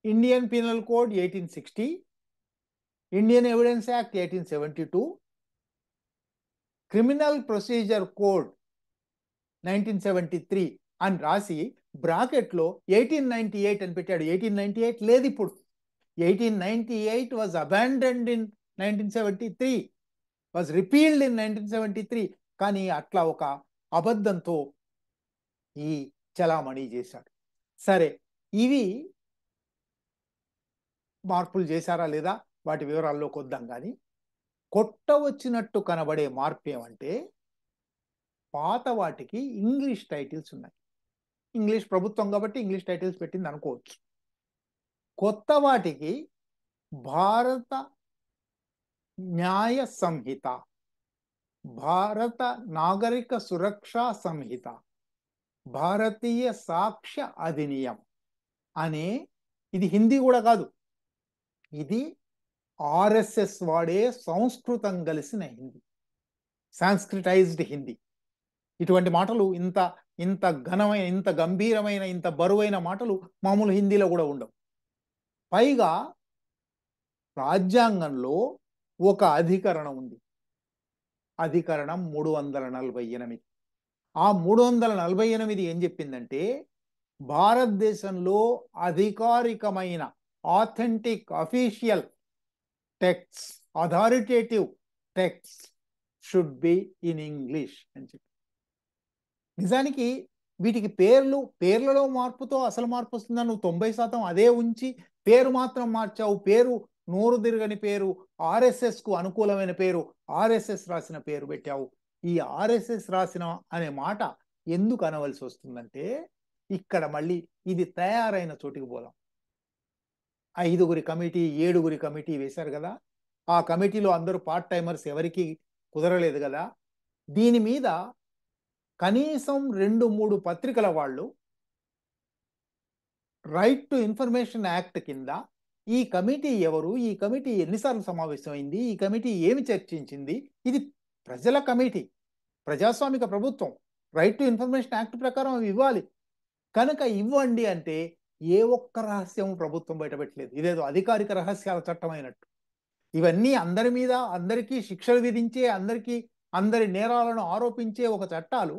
Indian penal code 1860, Indian evidence act 1872, criminal procedure code 1973 అని రాసి బ్రాకెట్లో 1898 అని పెట్టాడు. 1898 లేదు ఇప్పుడు. 1898 was abandoned in 1973, was repealed in 1973. కానీ అట్లా ఒక అబద్ధంతో ఈ చలామణి చేశాడు. సరే, ఇవి మార్పులు చేశారా లేదా వాటి వివరాల్లోకి వద్దాం. కానీ కొట్ట వచ్చినట్టు కనబడే మార్పు ఏమంటే, పాత వాటికి ఇంగ్లీష్ టైటిల్స్ ఉన్నాయి. ఇంగ్లీష్ ప్రభుత్వం కాబట్టి ఇంగ్లీష్ టైటిల్స్ పెట్టింది అనుకోవచ్చు. కొత్త వాటికి భారత న్యాయ సంహిత, భారత నాగరిక సురక్షా సంహిత, భారతీయ సాక్ష్య అధినియం అనే, ఇది హిందీ కూడా కాదు, ఇది ఆర్ఎస్ఎస్ వాడే సంస్కృతం కలిసిన హిందీ, సాంస్క్రిటైజ్డ్ హిందీ. ఇటువంటి మాటలు ఇంత ఇంత ఘనమైన, ఇంత గంభీరమైన, ఇంత బరువైన మాటలు మామూలు హిందీలో కూడా ఉండవు. పైగా రాజ్యాంగంలో ఒక అధికరణం ఉంది, అధికరణం 348. ఆ 348 ఏం చెప్పిందంటే, భారతదేశంలో అధికారికమైన authentic official text, authoritative text should be in English అని చెప్పి. నిజానికి వీటికి పేర్లలో మార్పుతో అసలు మార్పు వస్తుందా? నువ్వు 90% అదే ఉంచి పేరు మాత్రం మార్చావు. పేరు నోరు తిరగని పేరు, ఆర్ఎస్ఎస్ కు అనుకూలమైన పేరు, ఆర్ఎస్ఎస్ రాసిన పేరు పెట్టావు. ఈ ఆర్ఎస్ఎస్ రాసిన అనే మాట ఎందుకు అనవలసి వస్తుందంటే, ఇక్కడ మళ్ళీ ఇది తయారైన చోటికి పోదాం. 5గురి కమిటీ, 7గురి కమిటీ వేశారు కదా, ఆ కమిటీలో అందరూ పార్ట్ టైమర్స్, ఎవరికి కుదరలేదు కదా. దీని మీద కనీసం 2-3 పత్రికల వాళ్ళు రైట్ టు ఇన్ఫర్మేషన్ యాక్ట్ కింద ఈ కమిటీ ఎవరు, ఈ కమిటీ ఎన్నిసార్లు సమావేశమైంది, ఈ కమిటీ ఏమి చర్చించింది, ఇది ప్రజల కమిటీ, ప్రజాస్వామిక ప్రభుత్వం, రైట్ టు ఇన్ఫర్మేషన్ యాక్ట్ ప్రకారం అవి ఇవ్వాలి. కనుక ఇవ్వండి అంటే ఏ ఒక్క రహస్యం ప్రభుత్వం బయటపెట్టలేదు. ఇదేదో అధికారిక రహస్యాల చట్టం అయినట్టు. ఇవన్నీ అందరి మీద, అందరికీ శిక్షలు విధించే, అందరి నేరాలను ఆరోపించే ఒక చట్టాలు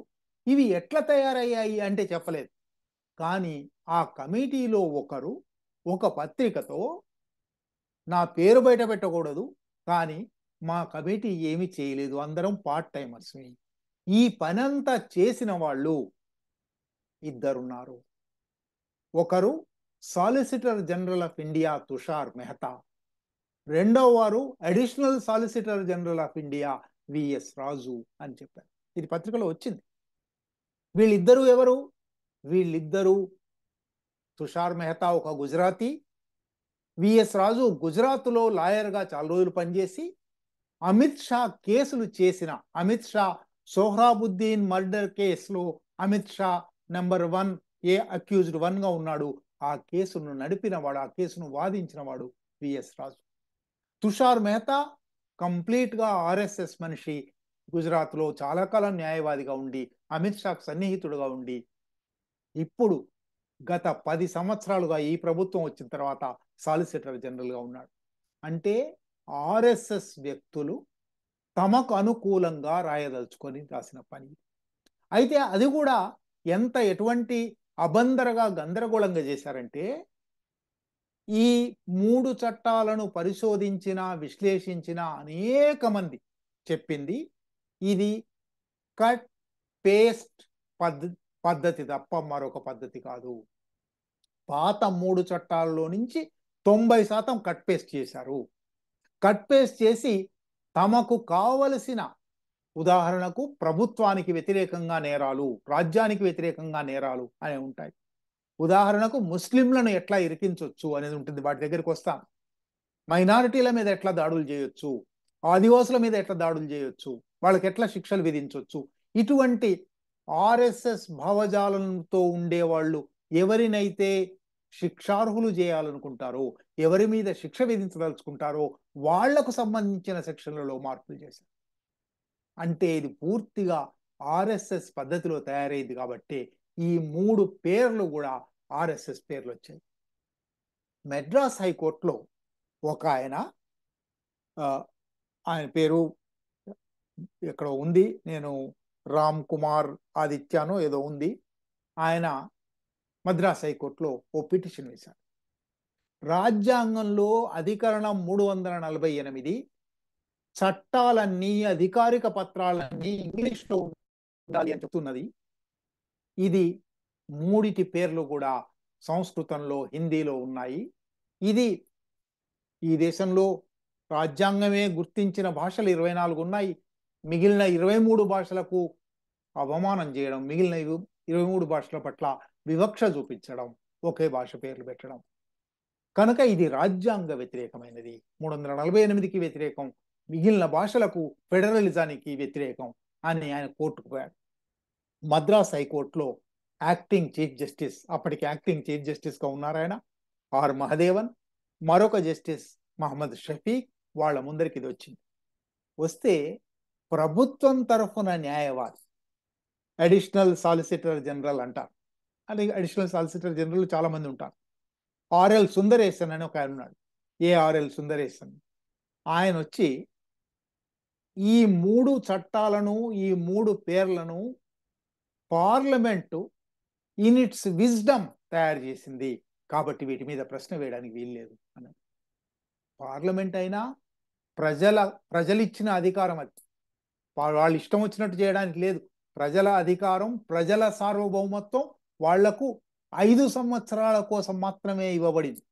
ఇవి ఎట్లా తయారయ్యాయి అంటే చెప్పలేదు. కానీ ఆ కమిటీలో ఒకరు ఒక పత్రికతో, నా పేరు బయట పెట్టకూడదు కానీ మా కమిటీ ఏమి చేయలేదు, అందరం పార్ట్ టైమర్స్, ఈ పనంతా చేసిన వాళ్ళు ఇద్దరున్నారు. ఒకరు solicitor general of India Tushar Mehta, రెండో వారు additional solicitor general of India VS Raju అని చెప్పారు. ఇది పత్రికలో వచ్చింది. వీళ్ళిద్దరూ ఎవరు? వీళ్ళిద్దరూ, తుషార్ మెహతా ఒక గుజరాతీ, విఎస్ రాజు గుజరాత్లో లాయర్గా చాలా రోజులు పనిచేసి అమిత్ షా కేసులు చేసిన, అమిత్ షా సోహ్రాబుద్దీన్ మర్డర్ కేసులో అమిత్ షా నెంబర్ 1 అక్యూజ్డ్ 1గా ఉన్నాడు. ఆ కేసును నడిపినవాడు, ఆ కేసును వాదించినవాడు విఎస్ రాజు. తుషార్ మెహతా కంప్లీట్గా ఆర్ఎస్ఎస్ మనిషి, గుజరాత్లో చాలా కాలం న్యాయవాదిగా ఉండి, అమిత్ షాకు సన్నిహితుడుగా ఉండి, ఇప్పుడు గత 10 సంవత్సరాలుగా ఈ ప్రభుత్వం వచ్చిన తర్వాత సాలిసిటర్ జనరల్గా ఉన్నాడు. అంటే ఆర్ఎస్ఎస్ వ్యక్తులు తమకు అనుకూలంగా రాయదలుచుకొని రాసిన పని. అయితే అది కూడా ఎటువంటి అబందరగా, గందరగోళంగా చేశారంటే, ఈ 3 చట్టాలను పరిశోధించిన, విశ్లేషించిన అనేక మంది చెప్పింది ఇది కట్ పేస్ట్ పద్ధతి తప్ప మరొక పద్ధతి కాదు. పాత 3 చట్టాల్లో నుంచి 90% కట్ పేస్ట్ చేశారు. కట్ పేస్ట్ చేసి తమకు కావలసిన, ఉదాహరణకు ప్రభుత్వానికి వ్యతిరేకంగా నేరాలు, రాజ్యానికి వ్యతిరేకంగా నేరాలు అనే ఉంటాయి. ఉదాహరణకు ముస్లింలను ఎట్లా ఇరికించవచ్చు అనేది ఉంటుంది, వాటి దగ్గరికి వస్తాం. మైనారిటీల మీద ఎట్లా దాడులు చేయొచ్చు, ఆదివాసుల మీద ఎట్లా దాడులు చేయొచ్చు, వాళ్ళకి ఎట్లా శిక్షలు విధించవచ్చు, ఇటువంటి ఆర్ఎస్ఎస్ భావజాలంతో ఉండేవాళ్ళు ఎవరినైతే శిక్షార్హులు చేయాలనుకుంటారో, ఎవరి మీద శిక్ష విధించదలుచుకుంటారో వాళ్లకు సంబంధించిన సెక్షన్లలో మార్పులు చేశారు. అంటే ఇది పూర్తిగా ఆర్ఎస్ఎస్ పద్ధతిలో తయారైంది కాబట్టి ఈ 3 పేర్లు కూడా ఆర్ఎస్ఎస్ పేర్లు వచ్చాయి. మెడ్రాస్ హైకోర్టులో ఒక ఆయన పేరు ఎక్కడ ఉంది, నేను రామ్ కుమార్ ఆదిత్యానో ఏదో ఉంది, ఆయన మద్రాస్ హైకోర్టులో ఓ పిటిషన్ వేశారు. రాజ్యాంగంలో అధికరణం 348 చట్టాలన్నీ, అధికారిక పత్రాలన్నీ ఇంగ్లీష్లో ఉండాలి అని చెప్తున్నది. ఇది 3 పేర్లు కూడా సంస్కృతంలో, హిందీలో ఉన్నాయి. ఇది ఈ దేశంలో రాజ్యాంగమే గుర్తించిన భాషలు 24 ఉన్నాయి. మిగిలిన 23 భాషలకు అవమానం చేయడం, మిగిలిన 23 భాషల పట్ల వివక్ష చూపించడం, ఒకే భాష పేర్లు పెట్టడం. కనుక ఇది రాజ్యాంగ వ్యతిరేకమైనది, 348కి వ్యతిరేకం, మిగిలిన భాషలకు, ఫెడరలిజానికి వ్యతిరేకం అని ఆయన కోర్టుకు పోయాడు. మద్రాస్ హైకోర్టులో యాక్టింగ్ చీఫ్ జస్టిస్, అప్పటికి యాక్టింగ్ చీఫ్ జస్టిస్గా ఉన్నారు ఆయన, ఆర్ మహదేవన్, మరొక జస్టిస్ మహమ్మద్ షఫీక్, వాళ్ళ ముందరికి ఇది వచ్చింది. వస్తే ప్రభుత్వం తరఫున న్యాయవాది, అడిషనల్ సాలిసిటర్ జనరల్ అంటారు, అది అడిషనల్ సాలిసిటర్ జనరల్ చాలా మంది ఉంటారు. ఆర్ఎల్ సుందరేశన్ అని ఒక ఆయన ఉన్నాడు, ఏఆర్ఎల్ సుందరేశన్. ఆయన వచ్చి ఈ 3 చట్టాలను, ఈ 3 పేర్లను పార్లమెంటు ఇన్ ఇట్స్ విజ్డమ్ తయారు చేసింది, కాబట్టి వీటి మీద ప్రశ్న వేయడానికి వీల్లేదు అన్నాడు. పార్లమెంట్ అయినా ప్రజలిచ్చిన అధికారం అది, వాళ్ళు ఇష్టం వచ్చినట్టు చేయడానికి లేదు. ప్రజల అధికారం, ప్రజల సార్వభౌమత్వం వాళ్లకు 5 సంవత్సరాల కోసం మాత్రమే ఇవ్వబడింది.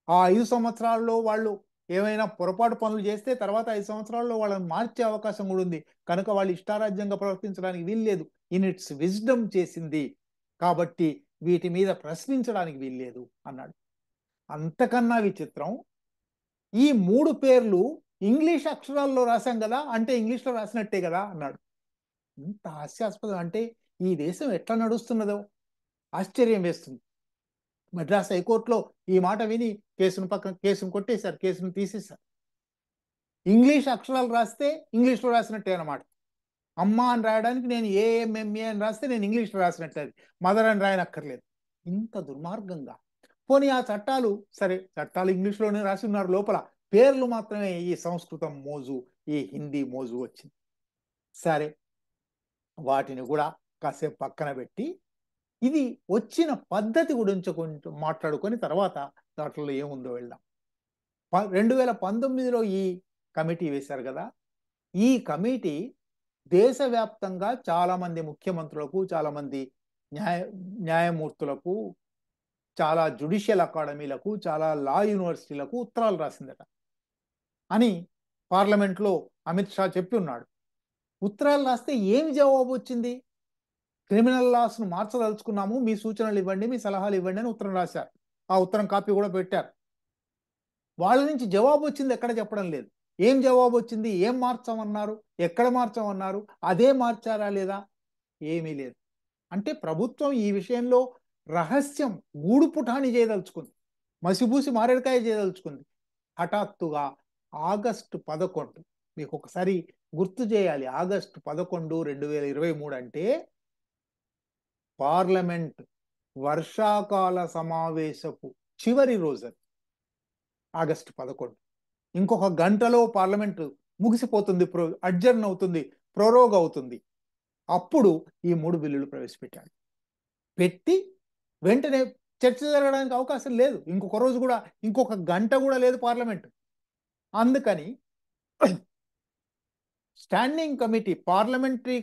ఆ 5 సంవత్సరాల్లో వాళ్ళు ఏమైనా పొరపాటు పనులు చేస్తే తర్వాత 5 సంవత్సరాల్లో వాళ్ళని మార్చే అవకాశం కూడా ఉంది. కనుక వాళ్ళు ఇష్టారాజ్యంగా ప్రవర్తించడానికి వీల్లేదు. ఇన్ ఇట్స్ విజ్డమ్ చేసింది, కాబట్టి వీటి మీద ప్రశ్నించడానికి వీల్లేదు అన్నాడు. అంతకన్నా విచిత్రం, ఈ 3 పేర్లు ఇంగ్లీష్ అక్షరాల్లో రాశాం కదా, అంటే ఇంగ్లీష్లో రాసినట్టే కదా అన్నాడు. ఇంత హాస్యాస్పదం, అంటే ఈ దేశం ఎట్లా నడుస్తున్నదో ఆశ్చర్యం వేస్తుంది. మద్రాస్ హైకోర్టులో ఈ మాట విని కేసును కొట్టేశారు, కేసును తీసేశారు. ఇంగ్లీష్ అక్షరాలు రాస్తే ఇంగ్లీష్లో రాసినట్టే అన్నమాట. అమ్మ అని రాయడానికి నేను ఏఎంఎంఏ అని రాస్తే నేను ఇంగ్లీష్లో రాసినట్టు, అది మదర్ అని రాయనక్కర్లేదు. ఇంత దుర్మార్గంగా. పోనీ ఆ చట్టాలు సరే, చట్టాలు ఇంగ్లీష్లోనే రాసి ఉన్నారు, లోపల పేర్లు మాత్రమే ఈ సంస్కృతం మోజు, ఈ హిందీ మోజు వచ్చింది. సరే, వాటిని కూడా కాసేపు పక్కన పెట్టి ఇది వచ్చిన పద్ధతి గురించి కొంచెం మాట్లాడుకొని తర్వాత దాంట్లో ఏముందో వెళ్దాం. 2019లో ఈ కమిటీ వేశారు కదా, ఈ కమిటీ దేశవ్యాప్తంగా చాలా మంది ముఖ్యమంత్రులకు, చాలా మంది న్యాయమూర్తులకు, చాలా జ్యుడిషియల్ అకాడమీలకు, చాలా లా యూనివర్సిటీలకు ఉత్తరాలు రాసిందట అని పార్లమెంట్లో అమిత్ షా చెప్పి ఉన్నాడు. ఉత్తరాలు రాస్తే ఏమి జవాబు వచ్చింది? క్రిమినల్ లాస్ను మార్చదలుచుకున్నాము, మీ సూచనలు ఇవ్వండి, మీ సలహాలు ఇవ్వండి అని ఉత్తరం రాశారు. ఆ ఉత్తరం కాపీ కూడా పెట్టారు. వాళ్ళ నుంచి జవాబు వచ్చింది ఎక్కడ చెప్పడం లేదు. ఏం జవాబు వచ్చింది? ఏం మార్చమన్నారు? ఎక్కడ మార్చమన్నారు? అదే మార్చారా లేదా? ఏమీ లేదు. అంటే ప్రభుత్వం ఈ విషయంలో రహస్యం గూడుపుటాని చేయదలుచుకుంది, మసిబూసి మారేడుకాయ చేయదలుచుకుంది. హఠాత్తుగా ఆగస్టు 11, మీకు ఒకసారి గుర్తు చేయాలి, ఆగస్టు 11, 2023 అంటే పార్లమెంట్ వర్షాకాల సమావేశపు చివరి రోజు. ఆగస్టు 11, ఇంకొక గంటలో పార్లమెంటు ముగిసిపోతుంది, అడ్జర్న్ అవుతుంది, ప్రొరోగ్ అవుతుంది. అప్పుడు ఈ 3 బిల్లులు ప్రవేశపెట్టాడు. పెట్టి వెంటనే చర్చ జరగడానికి అవకాశం లేదు, ఇంకొక రోజు కూడా, ఇంకొక గంట కూడా లేదు పార్లమెంట్. అందుకని standing committee, parliamentary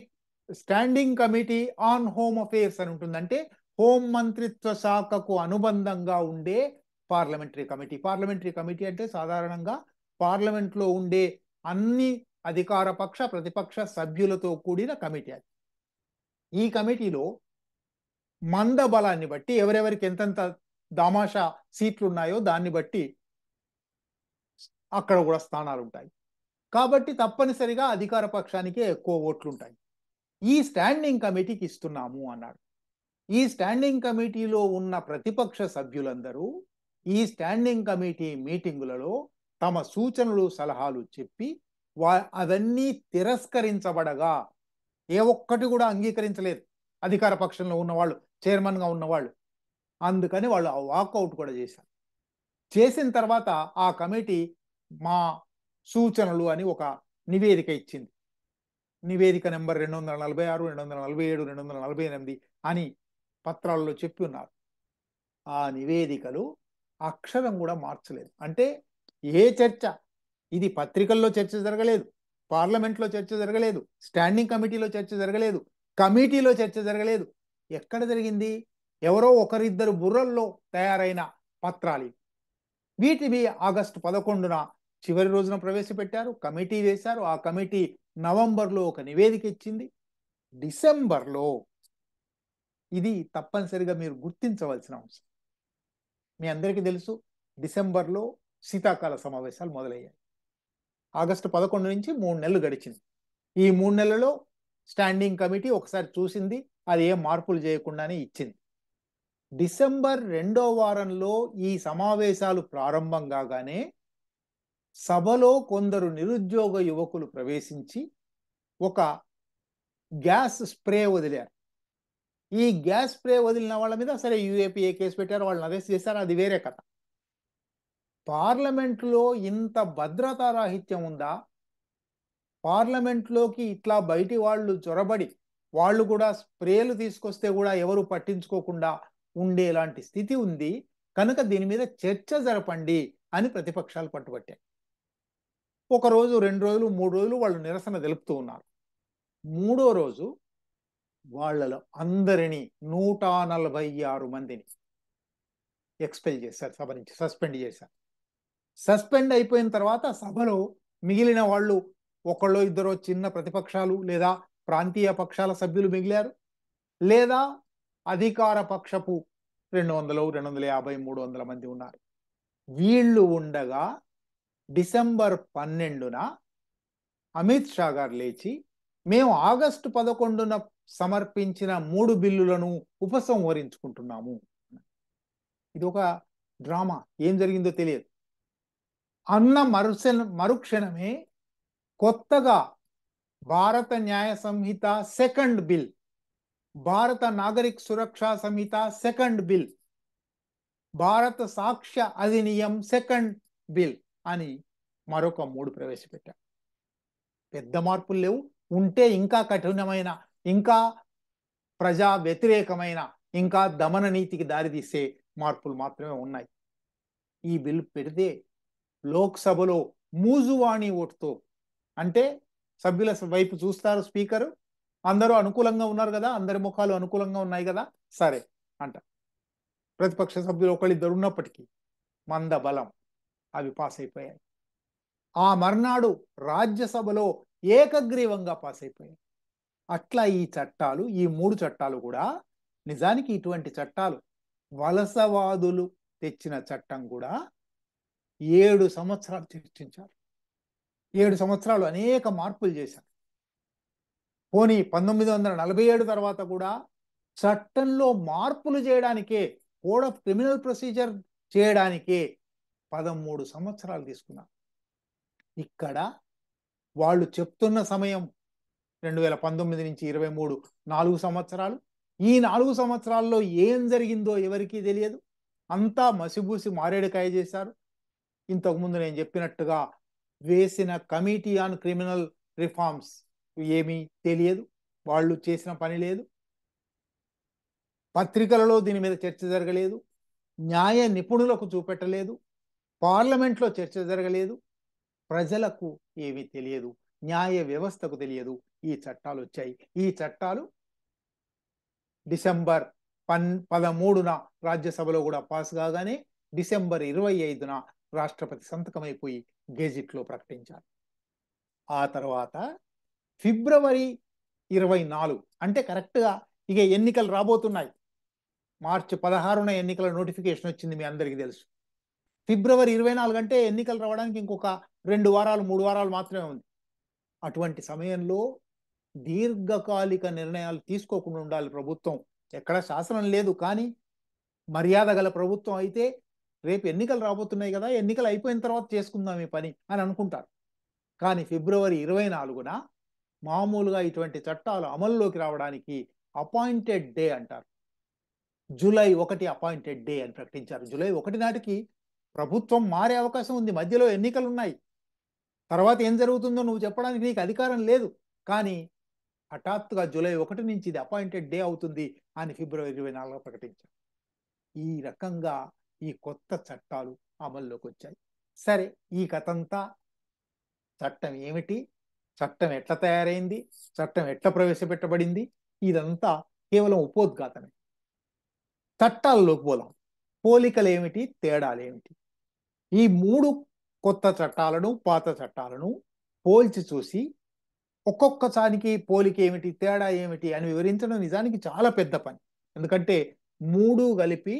standing committee on home affairs అని ఉంటుంది. అంటే హోం మంత్రిత్వ శాఖకు అనుబంధంగా ఉండే పార్లమెంటరీ కమిటీ. పార్లమెంటరీ కమిటీ అంటే సాధారణంగా పార్లమెంట్లో ఉండే అన్ని అధికార పక్ష, ప్రతిపక్ష సభ్యులతో కూడిన కమిటీ అది. ఈ కమిటీలో మందబలాన్ని బట్టి, ఎవరెవరికి ఎంతెంత దామాషా సీట్లు ఉన్నాయో దాన్ని బట్టి అక్కడ కూడా స్థానాలు ఉంటాయి. కాబట్టి తప్పనిసరిగా అధికార పక్షానికే ఎక్కువ ఓట్లు ఉంటాయి. ఈ స్టాండింగ్ కమిటీకి ఇస్తున్నాము అన్నాడు. ఈ స్టాండింగ్ కమిటీలో ఉన్న ప్రతిపక్ష సభ్యులందరూ ఈ స్టాండింగ్ కమిటీ మీటింగులలో తమ సూచనలు, సలహాలు చెప్పి అవన్నీ తిరస్కరించబడగా ఏ ఒక్కటి కూడా అంగీకరించలేదు అధికార పక్షంలో ఉన్నవాళ్ళు, చైర్మన్గా ఉన్నవాళ్ళు. అందుకని వాళ్ళు వాకౌట్ కూడా చేశారు. చేసిన తర్వాత ఆ కమిటీ మా సూచనలు అని ఒక నివేదిక ఇచ్చింది. నివేదిక నెంబర్ 246, 247, 248 అని పత్రాల్లో చెప్పి ఉన్నారు. ఆ నివేదికలు అక్షరం కూడా మార్చలేదు. అంటే ఏ చర్చ, ఇది పత్రికల్లో చర్చ జరగలేదు, పార్లమెంట్లో చర్చ జరగలేదు, స్టాండింగ్ కమిటీలో చర్చ జరగలేదు, కమిటీలో చర్చ జరగలేదు. ఎక్కడ జరిగింది? ఎవరో ఒకరిద్దరు బుర్రల్లో తయారైన పత్రాలు. వీటిని ఆగస్టు 11న చివరి రోజున ప్రవేశపెట్టారు, కమిటీ వేశారు. ఆ కమిటీ నవంబర్లో ఒక నివేదిక ఇచ్చింది. డిసెంబర్లో, ఇది తప్పనిసరిగా మీరు గుర్తించవలసిన అంశం, మీ అందరికీ తెలుసు, డిసెంబర్లో శీతాకాల సమావేశాలు మొదలయ్యాయి. ఆగస్టు 11 నుంచి 3 నెలలు గడిచింది. ఈ 3 నెలల్లో స్టాండింగ్ కమిటీ ఒకసారి చూసింది, అది ఏం మార్పులు చేయకుండానే ఇచ్చింది. డిసెంబర్ 2వ వారంలో ఈ సమావేశాలు ప్రారంభం కాగానే సభలో కొందరు నిరుద్యోగ యువకులు ప్రవేశించి ఒక గ్యాస్ స్ప్రే వదిలారు. ఈ గ్యాస్ స్ప్రే వదిలిన వాళ్ళ మీద సరే యూఏపీఏ కేసు పెట్టారు, వాళ్ళని అరెస్ట్ చేశారు, అది వేరే కథ. పార్లమెంట్లో ఇంత భద్రతా రాహిత్యం ఉందా? పార్లమెంట్లోకి ఇట్లా బయటి వాళ్ళు చొరబడి వాళ్ళు కూడా స్ప్రేలు తీసుకొస్తే కూడా ఎవరు పట్టించుకోకుండా ఉండేలాంటి స్థితి ఉంది కనుక దీని మీద చర్చ జరపండి అని ప్రతిపక్షాలు పట్టుబట్టాయి. ఒక రోజు, 2 రోజులు, 3 రోజులు వాళ్ళు నిరసన తెలుపుతూ ఉన్నారు. 3వ రోజు వాళ్ళలో అందరినీ 146 మందిని ఎక్స్పెల్ చేశారు, సభ నుంచి సస్పెండ్ చేశారు. సస్పెండ్ అయిపోయిన తర్వాత సభలో మిగిలిన వాళ్ళు ఒకళ్ళో ఇద్దరో చిన్న ప్రతిపక్షాలు లేదా ప్రాంతీయ పక్షాల సభ్యులు మిగిలారు, లేదా అధికార పక్షపు 200, 250, 300 మంది ఉన్నారు. వీళ్ళు ఉండగా డిసెంబర్ 12న అమిత్ షా గారు లేచి మేము ఆగస్టు 11న సమర్పించిన 3 బిల్లులను ఉపసంహరించుకుంటున్నాము. ఇది ఒక డ్రామా, ఏం జరిగిందో తెలియదు. అన్న మరుక్షణమే కొత్తగా భారత న్యాయ సంహిత సెకండ్ బిల్, భారత నాగరిక సురక్షా సంహిత సెకండ్ బిల్, భారత సాక్ష్య అధినియం సెకండ్ బిల్ అని మరొక 3 ప్రవేశపెట్టారు. పెద్ద మార్పులు లేవు, ఉంటే ఇంకా కఠినమైన, ఇంకా ప్రజా వ్యతిరేకమైన, ఇంకా దమన నీతికి దారితీసే మార్పులు మాత్రమే ఉన్నాయి. ఈ బిల్లు పెడితే లోక్సభలో మూజువాణి ఓటుతో, అంటే సభ్యుల వైపు చూస్తారు స్పీకరు, అందరూ అనుకూలంగా ఉన్నారు కదా, అందరి ముఖాలు అనుకూలంగా ఉన్నాయి కదా, సరే అంట. ప్రతిపక్ష సభ్యులు ఒకళ్ళిద్దరు ఉన్నప్పటికీ మంద బలం అవి పాస్ అయిపోయాయి. ఆ మర్నాడు రాజ్యసభలో ఏకగ్రీవంగా పాస్ అయిపోయాయి. అట్లా ఈ చట్టాలు, ఈ 3 చట్టాలు కూడా నిజానికి ఇటువంటి చట్టాలు వలసవాదులు తెచ్చిన చట్టం కూడా 7 సంవత్సరాలు చర్చించారు. 7 సంవత్సరాలు అనేక మార్పులు చేశారు. పోనీ 1947 తర్వాత కూడా చట్టంలో మార్పులు చేయడానికే, కోడ్ ఆఫ్ క్రిమినల్ ప్రొసీజర్ చేయడానికే 13 సంవత్సరాలు తీసుకున్నారు. ఇక్కడ వాళ్ళు చెప్తున్న సమయం 2019 నుంచి 23, 4 సంవత్సరాలు. ఈ 4 సంవత్సరాల్లో ఏం జరిగిందో ఎవరికీ తెలియదు. అంతా మసిబూసి మారేడుకాయ చేశారు. ఇంతకుముందు నేను చెప్పినట్టుగా వేసిన కమిటీ ఆన్ క్రిమినల్ రిఫార్మ్స్ ఏమీ తెలియదు, వాళ్ళు చేసిన పని లేదు, పత్రికలలో దీని మీద చర్చ జరగలేదు, న్యాయ నిపుణులకు చూపెట్టలేదు, పార్లమెంట్లో చర్చ జరగలేదు, ప్రజలకు ఏమీ తెలియదు, న్యాయ వ్యవస్థకు తెలియదు. ఈ చట్టాలు వచ్చాయి. ఈ చట్టాలు డిసెంబర్ 13న రాజ్యసభలో కూడా పాస్ కాగానే డిసెంబర్ 25న రాష్ట్రపతి సంతకమైపోయి గెజిట్లో ప్రకటించారు. ఆ తర్వాత ఫిబ్రవరి 24, అంటే కరెక్ట్గా ఇక ఎన్నికలు రాబోతున్నాయి. మార్చి 16న ఎన్నికల నోటిఫికేషన్ వచ్చింది, మీ అందరికీ తెలుసు. ఫిబ్రవరి 24 అంటే ఎన్నికలు రావడానికి ఇంకొక 2 వారాలు 3 వారాలు మాత్రమే ఉంది. అటువంటి సమయంలో దీర్ఘకాలిక నిర్ణయాలు తీసుకోకుండా ఉండాలి ప్రభుత్వం. ఎక్కడ శాసనం లేదు, కానీ మర్యాద గల ప్రభుత్వం అయితే రేపు ఎన్నికలు రాబోతున్నాయి కదా, ఎన్నికలు అయిపోయిన తర్వాత చేసుకుందాం ఈ పని అని అనుకుంటారు. కానీ ఫిబ్రవరి 24న మామూలుగా ఇటువంటి చట్టాలు అమల్లోకి రావడానికి అపాయింటెడ్ డే అంటారు. జూలై 1 అపాయింటెడ్ డే అని ప్రకటించారు. జూలై 1 నాటికి ప్రభుత్వం మారే అవకాశం ఉంది, మధ్యలో ఎన్నికలు ఉన్నాయి, తర్వాత ఏం జరుగుతుందో నువ్వు చెప్పడానికి నీకు అధికారం లేదు. కానీ హఠాత్తుగా జూలై 1 నుంచి ఇది అపాయింటెడ్ డే అవుతుంది అని ఫిబ్రవరి 24 ప్రకటించారు. ఈ రకంగా ఈ కొత్త చట్టాలు అమల్లోకి వచ్చాయి. సరే, ఈ కథంతా చట్టం ఏమిటి, చట్టం ఎట్లా తయారైంది, చట్టం ఎట్లా ప్రవేశపెట్టబడింది, ఇదంతా కేవలం ఉపోద్ఘాతమే. చట్టాల్లోకి పోదాం. పోలికలు ఏమిటి, తేడాలు ఏమిటి? ఈ 3 కొత్త చట్టాలను, పాత చట్టాలను పోల్చి చూసి ఒక్కొక్కసారికి పోలిక ఏమిటి, తేడా ఏమిటి అని వివరించడం నిజానికి చాలా పెద్ద పని. ఎందుకంటే 3 కలిపి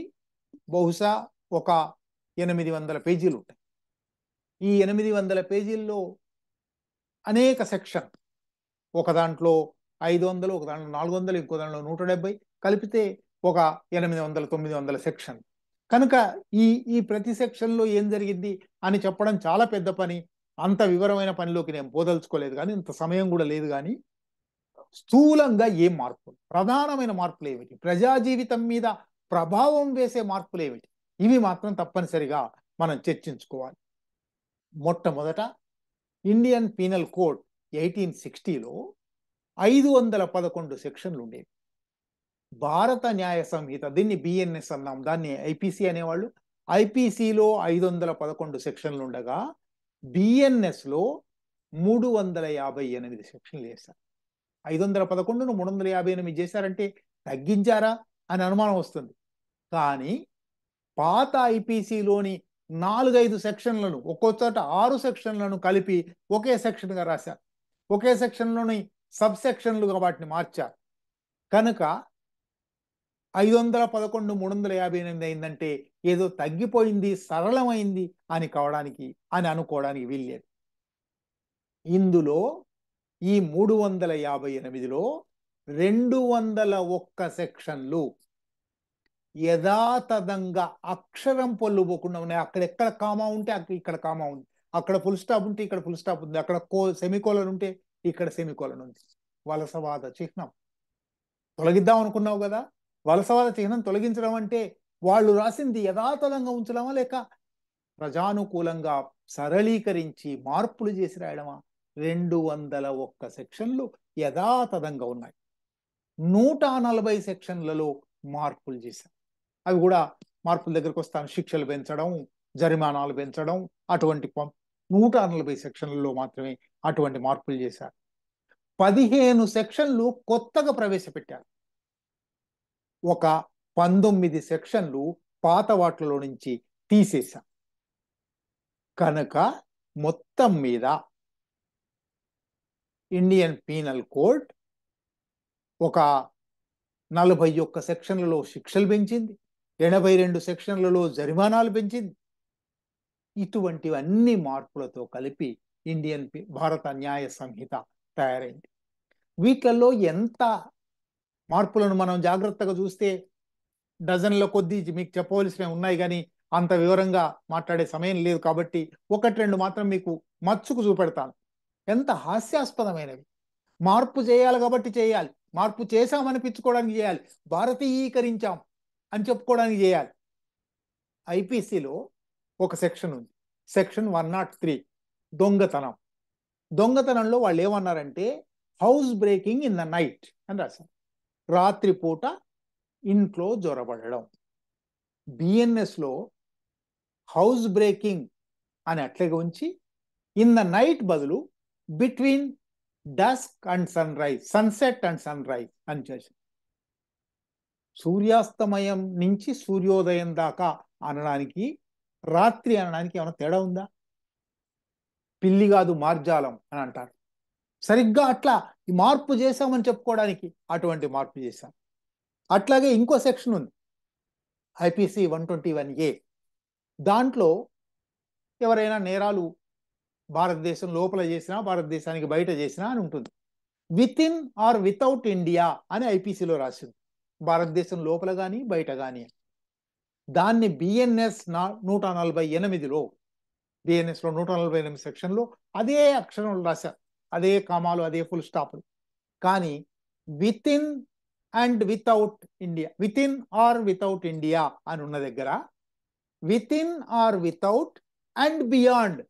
బహుశా ఒక 800 పేజీలు ఉంటాయి. ఈ 800 పేజీల్లో అనేక సెక్షన్, ఒక దాంట్లో 500, ఒక దాంట్లో 400, ఇంకో దాంట్లో 170, కలిపితే ఒక 800, 900 సెక్షన్. కనుక ఈ ఈ ప్రతి సెక్షన్లో ఏం జరిగింది అని చెప్పడం చాలా పెద్ద పని. అంత వివరమైన పనిలోకి నేను పోదలుచుకోలేదు, కానీ ఇంత సమయం కూడా లేదు. కానీ స్థూలంగా ఏం మార్పులు, ప్రధానమైన మార్పులు ఏమిటి, ప్రజా జీవితం మీద ప్రభావం వేసే మార్పులు ఏమిటి, ఇవి మాత్రం తప్పనిసరిగా మనం చర్చించుకోవాలి. మొట్టమొదట ఇండియన్ పీనల్ కోడ్ 1860లో 511 సెక్షన్లు ఉండేవి. భారత న్యాయ సంహిత, దీన్ని బిఎన్ఎస్ అన్నాం, దాన్ని ఐపీసీ అనేవాళ్ళు. ఐపీసీలో 511 సెక్షన్లు ఉండగా బిఎన్ఎస్లో 358 సెక్షన్లు వేశారు. 511ను 358 చేశారంటే తగ్గించారా అని అనుమానం వస్తుంది. కానీ పాత ఐపీసీలోని 4-5 సెక్షన్లను, ఒక్కో చోట 6 సెక్షన్లను కలిపి ఒకే సెక్షన్గా రాశారు. ఒకే సెక్షన్లోని సబ్ సెక్షన్లుగా వాటిని మార్చారు. కనుక 511 358 అయిందంటే ఏదో తగ్గిపోయింది, సరళమైంది అని అనుకోవడానికి వీల్లేదు. ఇందులో ఈ 358లో 201 సెక్షన్లు యథాతథంగా అక్షరం పొల్లుపోకుండా ఉన్నాయి. అక్కడెక్కడ కామా ఉంటే ఇక్కడ కామా ఉంది, అక్కడ ఫుల్ స్టాప్ ఉంటే ఇక్కడ ఫుల్ స్టాప్ ఉంది, అక్కడ సెమికోలన్ ఉంటే ఇక్కడ సెమికోలన్ ఉంది. వలసవాద చిహ్నం తొలగిద్దాం అనుకున్నావు కదా, వలసవాద చిహ్నం తొలగించడం అంటే వాళ్ళు రాసింది యథాతథంగా ఉంచడమా, లేక ప్రజానుకూలంగా సరళీకరించి మార్పులు చేసి రాయడమా? 201 సెక్షన్లు యథాతథంగా ఉన్నాయి. 140 సెక్షన్లలో మార్పులు చేశారు. అవి కూడా మార్పుల దగ్గరకు వస్తాను. శిక్షలు పెంచడం, జరిమానాలు పెంచడం, అటువంటి 140 సెక్షన్లలో మాత్రమే అటువంటి మార్పులు చేశారు. 15 సెక్షన్లు కొత్తగా ప్రవేశపెట్టారు. ఒక 19 సెక్షన్లు పాత వాటిలో నుంచి తీసేశారు. కనుక మొత్తం మీద ఇండియన్ పీనల్ కోడ్ ఒక 41 సెక్షన్లలో శిక్షలు పెంచింది, 82 సెక్షన్లలో జరిమానాలు పెంచింది. ఇటువంటివన్నీ మార్పులతో కలిపి భారత న్యాయ సంహిత తయారైంది. వీటిల్లో ఎంత మార్పులను మనం జాగ్రత్తగా చూస్తే డజన్ల కొద్దీ మీకు చెప్పవలసినవి ఉన్నాయి, కానీ అంత వివరంగా మాట్లాడే సమయం లేదు. కాబట్టి 1-2 మాత్రం మీకు మచ్చుకు చూపెడతాను. ఎంత హాస్యాస్పదమైనవి. మార్పు చేయాలి కాబట్టి చేయాలి, మార్పు చేశామనిపించుకోవడానికి చేయాలి, భారతీయీకరించాం అని చెప్పుకోవడానికి చేయాలి. ఐపీసీలో ఒక సెక్షన్ ఉంది, సెక్షన్ 103, దొంగతనం. దొంగతనంలో వాళ్ళు ఏమన్నారంటే house breaking in the night అని రాశారు. రాత్రిపూట ఇంట్లో జొరబడడం. బిఎన్ఎస్లో హౌస్ బ్రేకింగ్ అని అట్లాగే ఉంచి ఇన్ ద నైట్ బదులు between dusk and sunrise, sunset and sunrise అని చేశారు. సూర్యాస్తమయం నుంచి సూర్యోదయం దాకా అనడానికి, రాత్రి అనడానికి ఏమైనా తేడా ఉందా? పిల్లి కాదు మార్జాలం అని అంటారు. సరిగ్గా అట్లా ఈ మార్పు చేశామని చెప్పుకోవడానికి అటువంటి మార్పు చేశాం. అట్లాగే ఇంకో సెక్షన్ ఉంది, ఐపీసీ 121A. దాంట్లో ఎవరైనా నేరాలు భారతదేశం లోపల చేసినా, భారతదేశానికి బయట చేసినా అని ఉంటుంది. Within or without India అని ఐపీసీలో రాసింది, భారతదేశం లోపల కానీ బయట కానీ. దాన్ని బిఎన్ఎస్ 148లో, బిఎన్ఎస్లో 148 సెక్షన్లో అదే అక్షరంలో రాశారు, అదే కామాలు, అదే ఫుల్ స్టాప్లు. కానీ within and without India, within or without India అని ఉన్న దగ్గర within or without and beyond.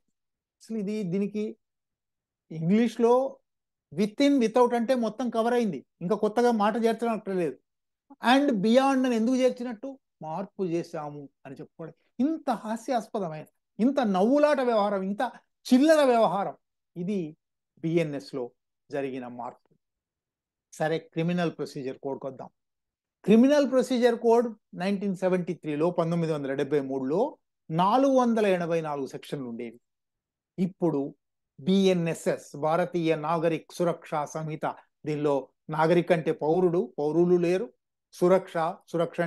అసలు దీనికి ఇంగ్లీష్లో విత్ ఇన్ వితౌట్ అంటే మొత్తం కవర్ అయింది, ఇంకా కొత్తగా మాట చేర్చడం అక్కర్లేదు. అండ్ బియాండ్ అని ఎందుకు చేర్చినట్టు? మార్పు చేశాము అని చెప్పుకోవడం. ఇంత హాస్యాస్పదమైన, ఇంత నవ్వులాట వ్యవహారం, ఇంత చిల్లర వ్యవహారం, ఇది బిఎన్ఎస్లో జరిగిన మార్పు. సరే, క్రిమినల్ ప్రొసీజర్ కోడ్కి వద్దాం. క్రిమినల్ ప్రొసీజర్ కోడ్ 1973లో 1973లో 484 సెక్షన్లు ఉండేవి. ఇప్పుడు బిఎన్ఎస్ఎస్, భారతీయ నాగరిక్ సురక్షా సంహిత, దీనిలో నాగరిక్ అంటే పౌరులు లేరు, సురక్ష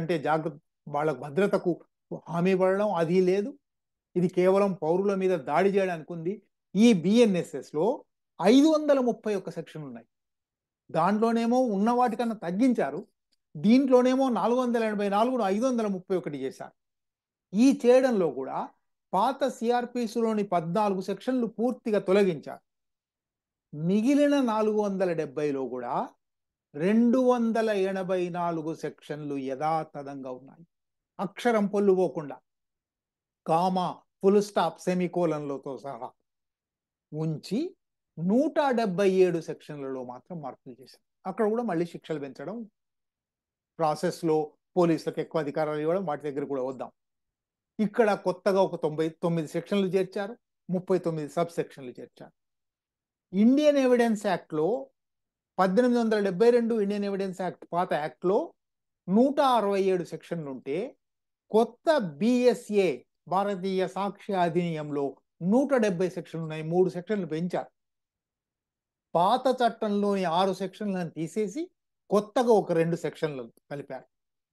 అంటే జాగ్రత్త, వాళ్ళ భద్రతకు హామీ పడడం, అది లేదు. ఇది కేవలం పౌరుల మీద దాడి చేయడానికి ఉంది. ఈ బిఎన్ఎస్ఎస్లో 531 సెక్షన్లు ఉన్నాయి. దాంట్లోనేమో ఉన్న వాటికన్నా తగ్గించారు, దీంట్లోనేమో 484ను 531 చేశారు. ఈ చేయడంలో కూడా పాత సిఆర్పిసిలోని 14 సెక్షన్లు పూర్తిగా తొలగించారు. మిగిలిన 470లో కూడా 284 సెక్షన్లు యథాతథంగా ఉన్నాయి. అక్షరం పొల్లుపోకుండా, కామా, ఫుల్ స్టాప్, సెమికోలన్లతో సహా ఉంచి 177 సెక్షన్లలో మాత్రం మార్పులు చేశారు. అక్కడ కూడా మళ్ళీ శిక్షలు పెంచడం, ప్రాసెస్లో పోలీసులకు ఎక్కువ అధికారాలు ఇవ్వడం, వాటి దగ్గర కూడా వద్దాం. ఇక్కడ కొత్తగా ఒక 99 సెక్షన్లు చేర్చారు, 39 సబ్ సెక్షన్లు చేర్చారు. ఇండియన్ ఎవిడెన్స్ యాక్ట్లో 1872 ఇండియన్ ఎవిడెన్స్ యాక్ట్ పాత యాక్ట్లో 167 సెక్షన్లు ఉంటే, కొత్త బిఎస్ఏ భారతీయ సాక్ష్య అధినియంలో 170 సెక్షన్లు ఉన్నాయి. 3 సెక్షన్లు పెంచారు. పాత చట్టంలోని 6 సెక్షన్లను తీసేసి కొత్తగా ఒక 2 సెక్షన్లను కలిపారు.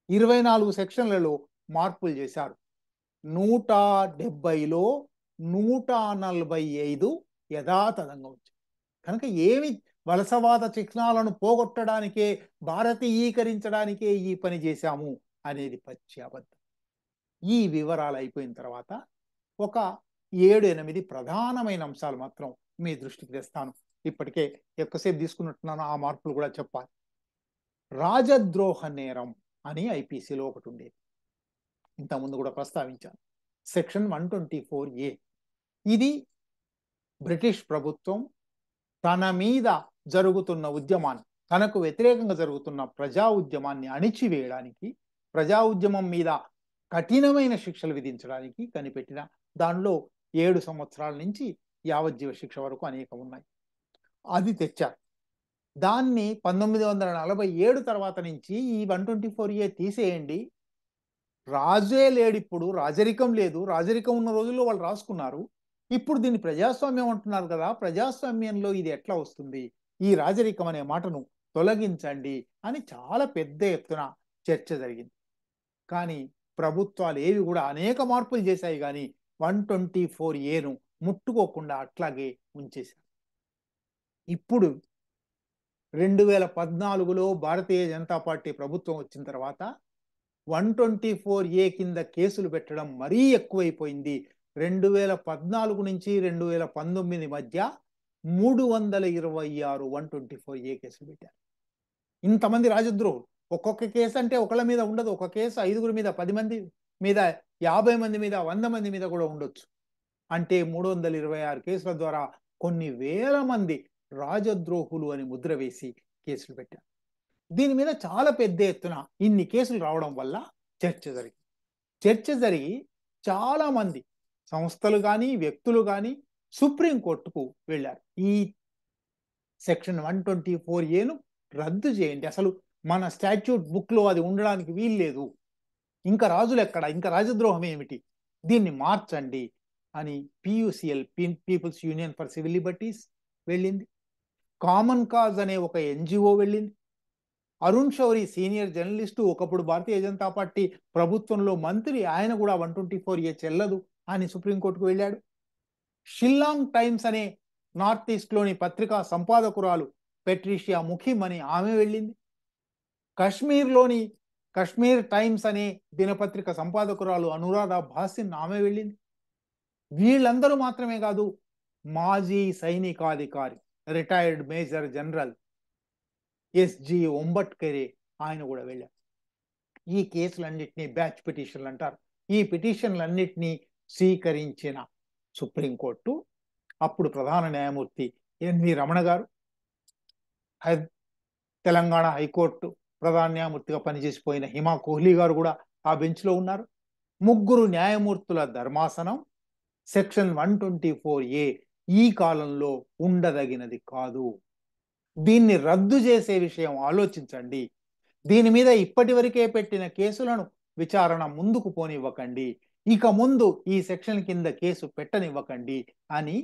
24 సెక్షన్లలో మార్పులు చేశారు. 170లో 145 యథాతథంగా వచ్చాయి. కనుక ఏమి వలసవాద చిహ్నాలను పోగొట్టడానికే, భారతీయీకరించడానికే ఈ పని చేశాము అనేది పచ్చి అబద్ధం. ఈ వివరాలు అయిపోయిన తర్వాత ఒక 7-8 ప్రధానమైన అంశాలు మాత్రం మీ దృష్టికి తెస్తాను. ఇప్పటికే ఎక్కువసేపు తీసుకున్నట్టున్నాను, ఆ మార్పులు కూడా చెప్పాలి. రాజద్రోహ నేరం అని ఐపీసీలో ఒకటి ఉండేది, ఇంతకుముందు కూడా ప్రస్తావించాను. Section 124A. ఇది బ్రిటిష్ ప్రభుత్వం తన మీద జరుగుతున్న ఉద్యమాన్ని, తనకు వ్యతిరేకంగా జరుగుతున్న ప్రజా ఉద్యమాన్ని అణిచివేయడానికి, ప్రజా ఉద్యమం మీద కఠినమైన శిక్షలు విధించడానికి కనిపెట్టిన, దానిలో 7 సంవత్సరాల నుంచి యావజ్జీవ శిక్ష వరకు అనేకం ఉన్నాయి. అది తెచ్చారు. దాన్ని 1947 తర్వాత నుంచి ఈ 124A తీసేయండి, రాజే లేడు, ఇప్పుడు రాజరికం లేదు, రాజరికం ఉన్న రోజుల్లో వాళ్ళు రాసుకున్నారు, ఇప్పుడు దీన్ని ప్రజాస్వామ్యం అంటున్నారు కదా, ప్రజాస్వామ్యంలో ఇది ఎట్లా వస్తుంది, ఈ రాజరికం అనే మాటను తొలగించండి అని చాలా పెద్ద ఎత్తున చర్చ జరిగింది. కానీ ప్రభుత్వాలు ఏవి కూడా అనేక మార్పులు చేశాయి, కానీ 124Aను ముట్టుకోకుండా అట్లాగే ఉంచేశారు. ఇప్పుడు 2014లో భారతీయ జనతా పార్టీ ప్రభుత్వం వచ్చిన తర్వాత 124A కింద కేసులు పెట్టడం మరీ ఎక్కువైపోయింది. 2014 నుంచి 2019 మధ్య 326 124A కేసులు పెట్టారు. ఇంతమంది రాజద్రోహులు. ఒక్కొక్క కేసు అంటే ఒకళ్ళ మీద ఉండదు, ఒక కేసు 5 మీద, 10 మంది మీద, 50 మంది మీద, 100 మంది మీద కూడా ఉండొచ్చు. అంటే 326 కేసుల ద్వారా కొన్ని వేల మంది రాజద్రోహులు అని ముద్ర వేసి కేసులు పెట్టారు. దీని మీద చాలా పెద్ద ఎత్తున ఇన్ని కేసులు రావడం వల్ల చర్చ జరిగి చాలా మంది సంస్థలు కానీ వ్యక్తులు కానీ సుప్రీంకోర్టుకు వెళ్ళారు. ఈ సెక్షన్ 124Aను రద్దు చేయండి, అసలు మన స్టాట్యూట్ బుక్లో అది ఉండడానికి వీల్లేదు, ఇంకా రాజులు ఎక్కడ, ఇంకా రాజద్రోహం ఏమిటి, దీన్ని మార్చండి అని PUCL, people's union for civil liberties వెళ్ళింది. కామన్ కాజ్ అనే ఒక ఎన్జిఓ వెళ్ళింది. అరుణ్ షౌరి సీనియర్ జర్నలిస్టు, ఒకప్పుడు భారతీయ జనతా పార్టీ ప్రభుత్వంలో మంత్రి, ఆయన కూడా 124A చెల్లదు అని సుప్రీంకోర్టుకు వెళ్ళాడు. షిల్లాంగ్ టైమ్స్ అనే నార్త్ ఈస్ట్లోని పత్రికా సంపాదకురాలు పెట్రిషియా ముఖిమ్ అని ఆమె వెళ్ళింది. కశ్మీర్లోని కశ్మీర్ టైమ్స్ అనే దినపత్రిక సంపాదకురాలు అనురాధ భాసిన్ ఆమె వెళ్ళింది. వీళ్ళందరూ మాత్రమే కాదు, మాజీ సైనికాధికారి రిటైర్డ్ మేజర్ జనరల్ ఎస్జి ఒంబట్కరే ఆయన కూడా వెళ్ళారు. ఈ కేసులన్నింటినీ బ్యాచ్ పిటిషన్లు అంటారు. ఈ పిటిషన్లన్నింటినీ స్వీకరించిన సుప్రీంకోర్టు, అప్పుడు ప్రధాన న్యాయమూర్తి ఎన్వి రమణ గారు, తెలంగాణ హైకోర్టు ప్రధాన న్యాయమూర్తిగా పనిచేసిపోయిన హిమా కోహ్లీ గారు కూడా ఆ బెంచ్లో ఉన్నారు. 3 న్యాయమూర్తుల ధర్మాసనం సెక్షన్ 124A ఈ కాలంలో ఉండదగినది కాదు, దీన్ని రద్దు చేసే విషయం ఆలోచించండి, దీని మీద ఇప్పటి వరకే పెట్టిన కేసులను విచారణ ముందుకు పోనివ్వకండి, ఇక ముందు ఈ సెక్షన్ కింద కేసు పెట్టనివ్వకండి అని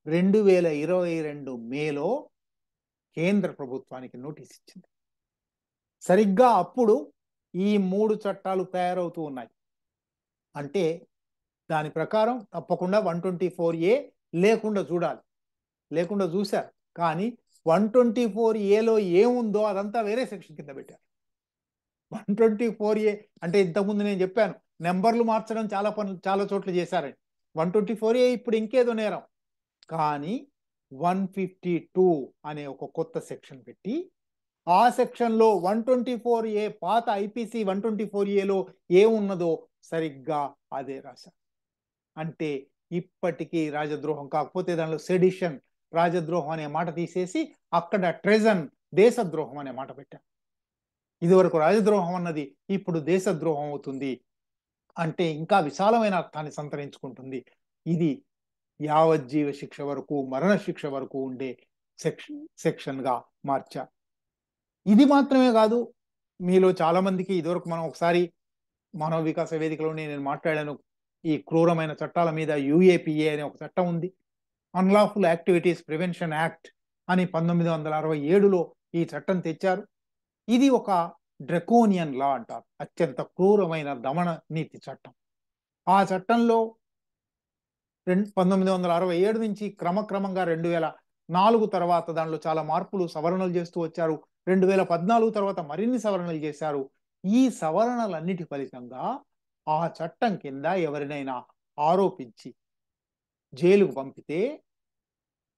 2022 మేలో కేంద్ర ప్రభుత్వానికి నోటీస్ ఇచ్చింది. సరిగ్గా అప్పుడు ఈ 3 చట్టాలు తయారవుతూ ఉన్నాయి. అంటే దాని ప్రకారం తప్పకుండా 124A లేకుండా చూడాలి, లేకుండా చూశారు. కానీ 124A ఏముందో అదంతా వేరే సెక్షన్ కింద పెట్టారు. 124A అంటే ఇంతకుముందు నేను చెప్పాను, నెంబర్లు మార్చడం చాలా చోట్ల చేశారని. 124A ఇప్పుడు ఇంకేదో నేరం. కానీ 152 అనే ఒక కొత్త సెక్షన్ పెట్టి, ఆ సెక్షన్లో 124A పాత ఐపీసీ 124Aలో ఏమున్నదో సరిగ్గా అదే రాశారు. అంటే ఇప్పటికీ రాజద్రోహం, కాకపోతే దానిలో సెడిషన్, రాజద్రోహం అనే మాట తీసేసి అక్కడ ట్రెజన్, దేశద్రోహం అనే మాట పెట్టారు. ఇదివరకు రాజద్రోహం అన్నది ఇప్పుడు దేశద్రోహం అవుతుంది. అంటే ఇంకా విశాలమైన అర్థాన్ని సంతరించుకుంటుంది. ఇది యావజ్జీవ శిక్ష వరకు, మరణ శిక్ష వరకు ఉండే సెక్షన్గా మార్చారు. ఇది మాత్రమే కాదు, మీలో చాలా మందికి ఇదివరకు మనం ఒకసారి మానవ వికాస వేదికలోనే నేను మాట్లాడాను. ఈ క్రూరమైన చట్టాల మీద యుఏపిఏ అనే ఒక చట్టం ఉంది. అన్లాఫుల్ యాక్టివిటీస్ ప్రివెన్షన్ యాక్ట్ అని 1967లో ఈ చట్టం తెచ్చారు. ఇది ఒక డ్రకోనియన్ లా అంటారు, అత్యంత క్రూరమైన దమన నీతి చట్టం. ఆ చట్టంలో 1967 నుంచి క్రమక్రమంగా 2004 తర్వాత దానిలో చాలా మార్పులు, సవరణలు చేస్తూ వచ్చారు. 2014 తర్వాత మరిన్ని సవరణలు చేశారు. ఈ సవరణలన్నిటి ఫలితంగా ఆ చట్టం కింద ఎవరినైనా ఆరోపించి జైలుకు పంపితే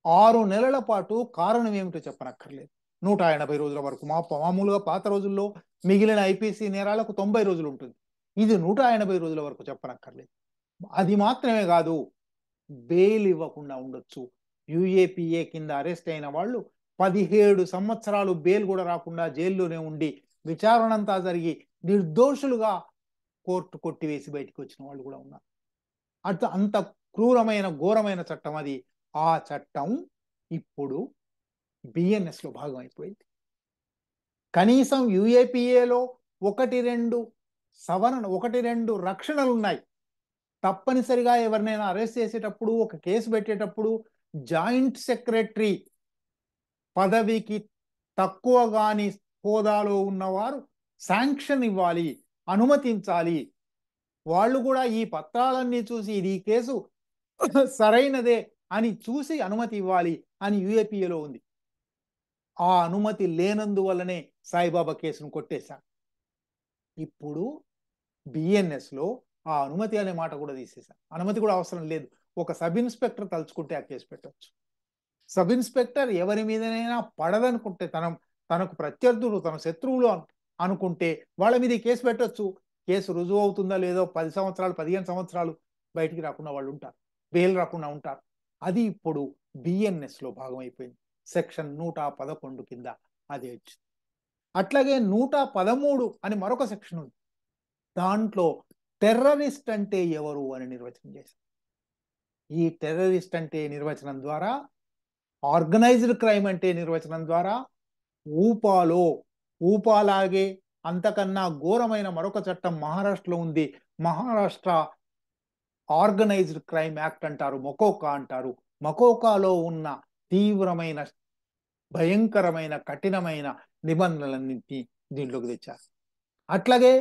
6 నెలల పాటు కారణం ఏమిటో చెప్పనక్కర్లేదు. 180 రోజుల వరకు. మామూలుగా పాత రోజుల్లో మిగిలిన ఐపీసీ నేరాలకు 90 రోజులు ఉంటుంది. ఇది 180 రోజుల వరకు చెప్పనక్కర్లేదు. అది మాత్రమే కాదు, బెయిల్ ఇవ్వకుండా ఉండొచ్చు. యుఏపిఏ కింద అరెస్ట్ అయిన వాళ్ళు 17 సంవత్సరాలు బెయిల్ కూడా రాకుండా జైల్లోనే ఉండి విచారణంతా జరిగి నిర్దోషులుగా కోర్టు కొట్టివేసి బయటికి వచ్చిన వాళ్ళు కూడా ఉన్నారు. అంత క్రూరమైన ఘోరమైన చట్టం అది. ఆ చట్టం ఇప్పుడు బిఎన్ఎస్ లో భాగం అయిపోయింది. కనీసం యుఏపిఏలో 1-2 రక్షణలు ఉన్నాయి. తప్పనిసరిగా ఎవరినైనా అరెస్ట్ చేసేటప్పుడు, ఒక కేసు పెట్టేటప్పుడు జాయింట్ సెక్రటరీ పదవికి తక్కువగాని హోదాలో ఉన్నవారు శాంక్షన్ ఇవ్వాలి, అనుమతించాలి. వాళ్ళు కూడా ఈ పత్రాలన్నీ చూసి ఇది కేసు సరైనదే అని చూసి అనుమతి ఇవ్వాలి అని యుఏపిఏలో ఉంది. ఆ అనుమతి లేనందువల్లనే సాయిబాబా కేసును కొట్టేశారు. ఇప్పుడు బిఎన్ఎస్ లో ఆ అనుమతి అనే మాట కూడా తీసేశారు. అనుమతి కూడా అవసరం లేదు. ఒక సబ్ ఇన్స్పెక్టర్ తలుచుకుంటే ఆ కేసు పెట్టవచ్చు. సబ్ ఇన్స్పెక్టర్ ఎవరి మీదనైనా పడదనుకుంటే, తనకు ప్రత్యర్థులు, తన శత్రువులు అనుకుంటే వాళ్ళ మీద కేసు పెట్టొచ్చు. కేసు రుజువు అవుతుందా లేదో 10 సంవత్సరాలు 15 సంవత్సరాలు బయటికి రాకుండా వాళ్ళు ఉంటారు, బెయిల్ రాకుండా ఉంటారు. అది ఇప్పుడు బిఎన్ఎస్ లో భాగం అయిపోయింది. సెక్షన్ 111 కింద అది వచ్చింది. అట్లాగే 113 అని మరొక సెక్షన్ ఉంది. దాంట్లో టెర్రరిస్ట్ అంటే ఎవరు అని నిర్వచనం చేశారు. ఈ టెర్రరిస్ట్ అంటే నిర్వచనం ద్వారా, ఆర్గనైజ్డ్ క్రైమ్ అంటే నిర్వచనం ద్వారా, ఊపాలాగే అంతకన్నా ఘోరమైన మరొక చట్టం మహారాష్ట్రలో ఉంది. మహారాష్ట్ర ఆర్గనైజ్డ్ క్రైమ్ యాక్ట్ అంటారు, మకోకా అంటారు. మకోకాలో ఉన్న తీవ్రమైన, భయంకరమైన, కఠినమైన నిబంధనలన్నింటినీ దీంట్లోకి తెచ్చారు. అట్లాగే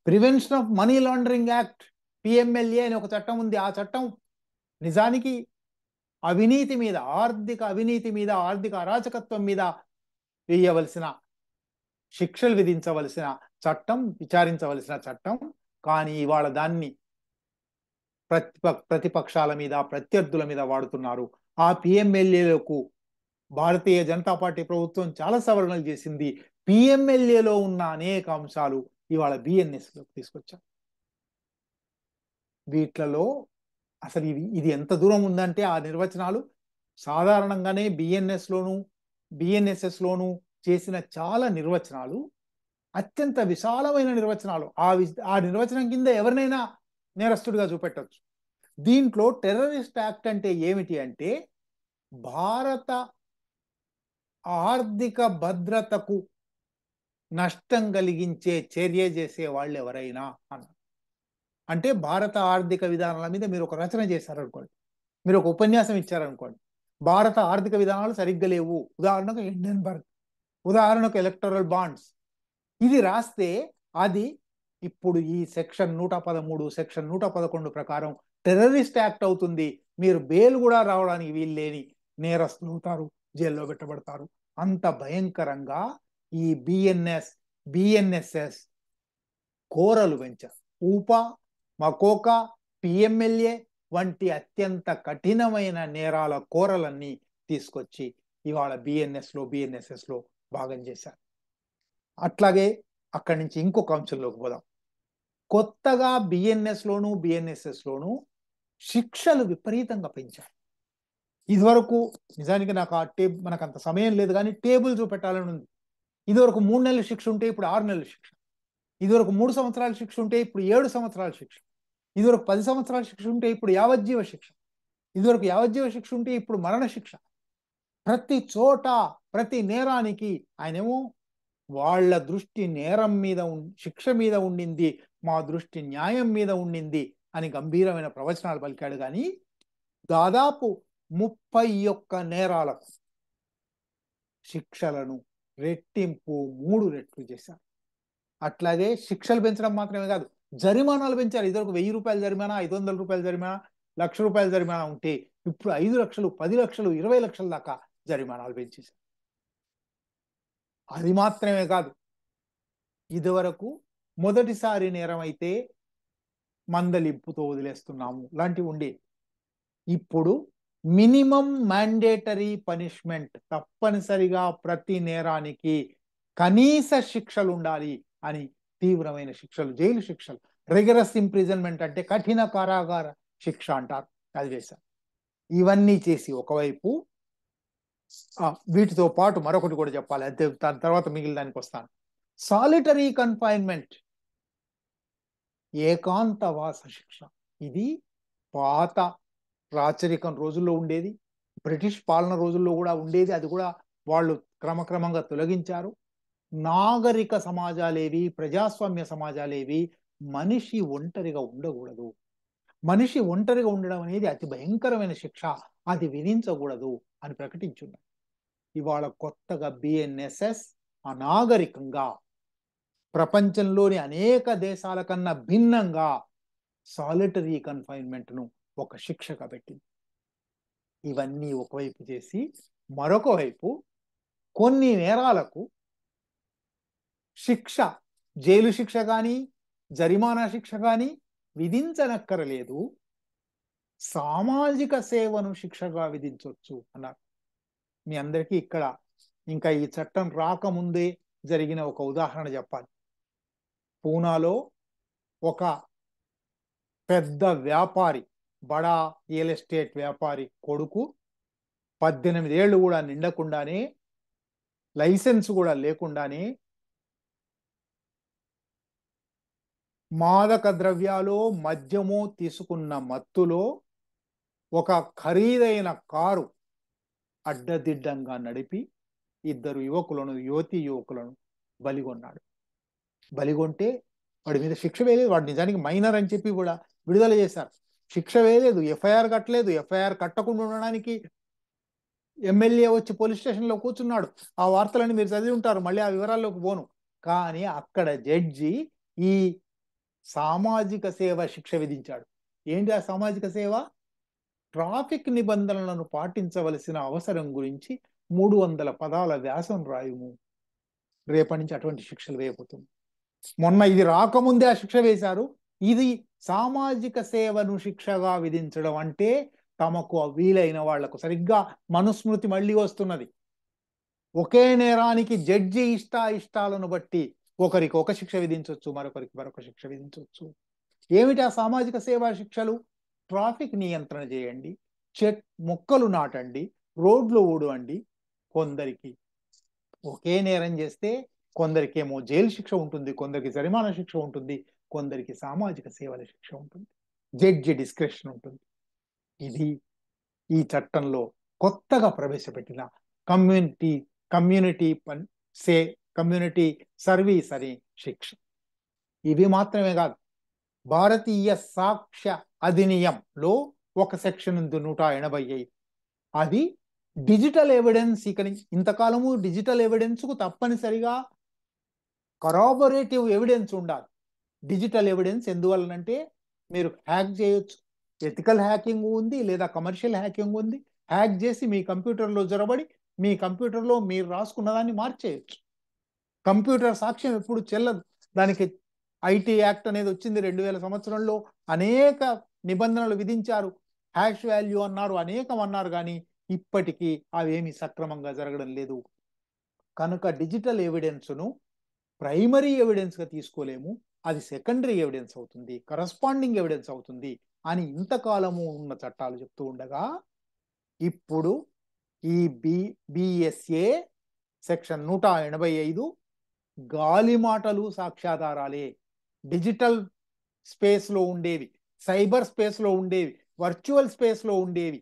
prevention of money laundering act, PMLA అని ఒక చట్టం ఉంది. ఆ చట్టం నిజానికి అవినీతి మీద, ఆర్థిక అవినీతి మీద, ఆర్థిక అరాచకత్వం మీద వేయవలసిన శిక్షలు విధించవలసిన చట్టం, విచారించవలసిన చట్టం. కానీ ఇవాళ దాన్ని ప్రతిపక్షాల మీద, ప్రత్యర్థుల మీద వాడుతున్నారు. ఆ పిఎంఎల్ఏలకు భారతీయ జనతా పార్టీ ప్రభుత్వం చాలా సవరణలు చేసింది. పిఎంఎల్ఏలో ఉన్న అనేక అంశాలు ఇవాళ బిఎన్ఎస్ లోకి తీసుకొచ్చారు. వీటిలలో అసలు ఇది ఎంత దూరం ఉందంటే, ఆ నిర్వచనాలు సాధారణంగానే బిఎన్ఎస్ఎస్ లోను చేసిన చాలా నిర్వచనాలు అత్యంత విశాలమైన నిర్వచనాలు. ఆ నిర్వచనం కింద ఎవరినైనా నేరస్తుడిగా చూపెట్టవచ్చు. దీంట్లో టెర్రరిస్ట్ యాక్ట్ అంటే ఏమిటి అంటే, భారత ఆర్థిక భద్రతకు నష్టం కలిగించే చర్య చేసే వాళ్ళు ఎవరైనా అంటే, భారత ఆర్థిక విధానాల మీద మీరు ఒక రచన చేశారనుకోండి, మీరు ఒక ఉపన్యాసం ఇచ్చారనుకోండి, భారత ఆర్థిక విధానాలు సరిగ్గా లేవు, ఉదాహరణకు హిండెన్బర్గ్, ఉదాహరణకు ఎలక్టరల్ బాండ్స్, ఇది రాస్తే అది ఇప్పుడు ఈ సెక్షన్ 113, సెక్షన్ 111 ప్రకారం టెర్రరిస్ట్ యాక్ట్ అవుతుంది. మీరు బెయిల్ కూడా రావడానికి వీల్లేని నేరస్తులు అవుతారు. జైల్లో పెట్టబడతారు. అంత భయంకరంగా ఈ బిఎన్ఎస్ఎస్ కోరలు పెంచారు. ఊపా, మకోకా, పిఎంఎల్ఏ వంటి అత్యంత కఠినమైన నేరాల కోరలన్నీ తీసుకొచ్చి ఇవాళ బిఎన్ఎస్ఎస్ లో భాగం చేశారు. అట్లాగే అక్కడి నుంచి ఇంకొక అంశంలోకి పోదాం. కొత్తగా బిఎన్ఎస్ఎస్ లోను శిక్షలు విపరీతంగా పెంచారు. ఇదివరకు నిజానికి మనకు అంత సమయం లేదు, కానీ టేబుల్ చూపెట్టాలని ఉంది. ఇదివరకు 3 నెలల శిక్ష ఉంటే ఇప్పుడు 6 నెలల శిక్ష. ఇదివరకు 3 సంవత్సరాల శిక్ష ఉంటే ఇప్పుడు 7 సంవత్సరాల శిక్ష. ఇదివరకు 10 సంవత్సరాల శిక్ష ఉంటే ఇప్పుడు యావజ్జీవ శిక్ష. ఇదివరకు యావజ్జీవ శిక్ష ఉంటే ఇప్పుడు మరణ శిక్ష. ప్రతి చోట ప్రతి నేరానికి ఆయనేమో వాళ్ళ దృష్టి నేరం మీద శిక్ష మీద ఉండింది, మా దృష్టి న్యాయం మీద ఉండింది అని గంభీరమైన ప్రవచనాలు పలికాడు. కానీ దాదాపు 31 నేరాలకు శిక్షలను రెట్టింపు 3 రెట్లు చేశారు. అట్లాగే శిక్షలు పెంచడం మాత్రమే కాదు, జరిమానాలు పెంచారు. ఇదివరకు 1000 రూపాయల జరిమానా, 500 రూపాయల జరిమానా, 1,00,000 రూపాయల జరిమానా ఉంటే ఇప్పుడు 5 లక్షలు, 10 లక్షలు, 20 లక్షల దాకా జరిమానాలు పెంచేశారు. అది మాత్రమే కాదు, ఇదివరకు మొదటిసారి నేరం అయితే మందలింపుతో వదిలేస్తున్నాము లాంటివి ఉండే. ఇప్పుడు మినిమం మ్యాండేటరీ పనిష్మెంట్, తప్పనిసరిగా ప్రతి నేరానికి కనీస శిక్షలు ఉండాలి అని తీవ్రమైన శిక్షలు, జైలు శిక్షలు, రిగరస్ ఇంప్రిజన్మెంట్ అంటే కఠిన కారాగార శిక్ష అంటారు, అది వేశారు. ఇవన్నీ చేసి ఒకవైపు వీటితో పాటు మరొకటి కూడా చెప్పాలి, అదే దాని తర్వాత మిగిలిన దానికి వస్తాను. సాలిటరీ కన్ఫైన్మెంట్, ఏకాంతవాస శిక్ష. ఇది పాత రాచరికం రోజుల్లో ఉండేది, బ్రిటిష్ పాలన రోజుల్లో కూడా ఉండేది. అది కూడా వాళ్ళు క్రమక్రమంగా తొలగించారు. నాగరిక సమాజాలేవి, ప్రజాస్వామ్య సమాజాలేవి మనిషి ఒంటరిగా ఉండకూడదు. మనిషి ఒంటరిగా ఉండడం అనేది అతి భయంకరమైన శిక్ష, అది విధించకూడదు అని ప్రకటించున్నారు. ఇవాళ కొత్తగా బిఎన్ఎస్ఎస్ అనాగరికంగా ప్రపంచంలోని అనేక దేశాల కన్నా భిన్నంగా సాలిటరీ కన్ఫైన్మెంట్ ను ఒక శిక్షగా పెట్టింది. ఇవన్నీ ఒకవైపు చేసి మరొక వైపు కొన్ని నేరాలకు శిక్ష, జైలు శిక్ష కానీ జరిమానా శిక్ష కానీ విధించనక్కరలేదు, సామాజిక సేవను శిక్షగా విధించవచ్చు అన్నారు. మీ అందరికీ ఇక్కడ ఇంకా ఈ చట్టం రాకముందే జరిగిన ఒక ఉదాహరణ చెప్పాలి. పూనాలో ఒక పెద్ద వ్యాపారి, బడా రియల్ ఎస్టేట్ వ్యాపారి కొడుకు 18 ఏళ్ళు కూడా నిండకుండానే, లైసెన్స్ కూడా లేకుండానే మాదక ద్రవ్యాలు, మద్యము తీసుకున్న మత్తులో ఒక ఖరీదైన కారు అడ్డదిడ్డంగా నడిపి 2 యువకులను బలిగొన్నాడు. బలిగొంటే వాడి మీద శిక్ష వేయలేదు. వాడు నిజానికి మైనర్ అని చెప్పి కూడా విడుదల చేశారు. శిక్ష వేయలేదు, ఎఫ్ఐఆర్ కట్టలేదు. ఎఫ్ఐఆర్ కట్టకుండా ఉండడానికి ఎమ్మెల్యే వచ్చి పోలీస్ స్టేషన్లో కూర్చున్నాడు. ఆ వార్తలన్నీ మీరు చదివి ఉంటారు, మళ్ళీ ఆ వివరాల్లోకి పోను. కానీ అక్కడ జడ్జి ఈ సామాజిక సేవ శిక్ష విధించాడు. ఏంటి ఆ సామాజిక సేవ? ట్రాఫిక్ నిబంధనలను పాటించవలసిన అవసరం గురించి 300 పదాల వ్యాసం రాయుము. రేపటి నుంచి అటువంటి శిక్షలు వేయబోతుంది. మొన్న ఇది రాకముందే ఆ శిక్ష వేశారు. ఇది సామాజిక సేవను శిక్షగా విధించడం అంటే తమకు వీలైన వాళ్లకు సరిగ్గా మనుస్మృతి మళ్ళీ వస్తున్నది. ఒకే నేరానికి జడ్జి ఇష్టాలను బట్టి ఒకరికి ఒక శిక్ష విధించవచ్చు, మరొకరికి మరొక శిక్ష విధించవచ్చు. ఏమిటి ఆ సామాజిక సేవా శిక్షలు? ట్రాఫిక్ నియంత్రణ చేయండి, మొక్కలు నాటండి, రోడ్లు ఊడవండి. కొందరికి ఒకే నేరం చేస్తే కొందరికేమో జైలు శిక్ష ఉంటుంది, కొందరికి జరిమానా శిక్ష ఉంటుంది, కొందరికి సామాజిక సేవల శిక్ష ఉంటుంది, జడ్జి డిస్క్రిప్షన్ ఉంటుంది. ఇది ఈ చట్టంలో కొత్తగా ప్రవేశపెట్టిన కమ్యూనిటీ సర్వీస్ అనే శిక్ష. ఇవి మాత్రమే కాదు, భారతీయ సాక్ష్య అధినియంలో ఒక సెక్షన్ ఉంది 185. అది డిజిటల్ ఎవిడెన్స్. ఇంతకాలము డిజిటల్ ఎవిడెన్స్ కు తప్పనిసరిగా కరాబొరేటివ్ ఎవిడెన్స్ ఉండాలి. డిజిటల్ ఎవిడెన్స్ ఎందువలనంటే మీరు హ్యాక్ చేయొచ్చు, ఎథికల్ హ్యాకింగ్ ఉంది లేదా కమర్షియల్ హ్యాకింగ్ ఉంది. హ్యాక్ చేసి మీ కంప్యూటర్లో జొరబడి మీ కంప్యూటర్లో మీరు రాసుకున్న దాన్ని మార్చేయచ్చు. కంప్యూటర్ సాక్ష్యం ఎప్పుడు చెల్లదు. దానికి ఐటీ యాక్ట్ అనేది వచ్చింది 2000 సంవత్సరంలో. అనేక నిబంధనలు విధించారు. హ్యాష్ వాల్యూ అన్నారు, అనేకం అన్నారు, కానీ ఇప్పటికీ అవేమి సక్రమంగా జరగడం లేదు. కనుక డిజిటల్ ఎవిడెన్స్ను ప్రైమరీ ఎవిడెన్స్గా తీసుకోలేము, అది సెకండరీ ఎవిడెన్స్ అవుతుంది, కరస్పాండింగ్ ఎవిడెన్స్ అవుతుంది అని ఇంతకాలము ఉన్న చట్టాలు చెప్తూ ఉండగా, ఇప్పుడు ఈ బిఎస్ఏ సెక్షన్ 185 గాలి మాటలు సాక్ష్యాధారాలే. డిజిటల్ స్పేస్లో ఉండేవి, సైబర్ స్పేస్లో ఉండేవి, వర్చువల్ స్పేస్లో ఉండేవి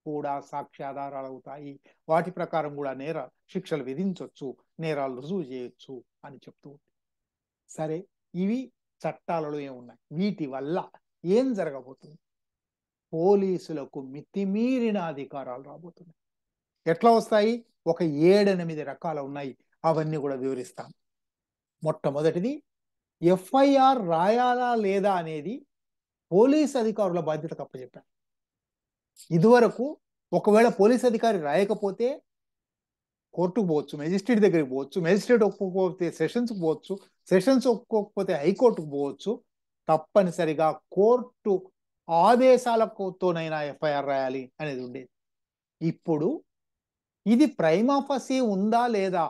కూడా సాక్ష్యాధారాలు అవుతాయి. వాటి ప్రకారం కూడా శిక్షలు విధించవచ్చు, నేరాలు రుజువు చేయొచ్చు అని చెప్తూ ఉంది. సరే, ఇవి చట్టాలలో ఏమున్నాయి? వీటి వల్ల ఏం జరగబోతుంది? పోలీసులకు మితిమీరిన అధికారాలు రాబోతున్నాయి. ఎట్లా వస్తాయి? ఒక 7-8 రకాలు ఉన్నాయి. అవన్నీ కూడా వివరిస్తాను. మొట్టమొదటిది, ఎఫ్ఐఆర్ రాయాలా లేదా అనేది పోలీస్ అధికారుల బాధ్యత అప్పచెప్పారు. ఇదివరకు ఒకవేళ పోలీస్ అధికారి రాయకపోతే కోర్టుకు పోవచ్చు, మెజిస్ట్రేట్ దగ్గరికి పోవచ్చు, మెజిస్ట్రేట్ ఒప్పుకోకపోతే సెషన్స్కి పోవచ్చు, సెషన్స్ ఒప్పుకోకపోతే హైకోర్టుకు పోవచ్చు. తప్పనిసరిగా కోర్టు ఆదేశాలతోనైనా ఎఫ్ఐఆర్ రాయాలి అనేది ఉండేది. ఇప్పుడు ఇది ప్రైమా ఫసీ ఉందా లేదా,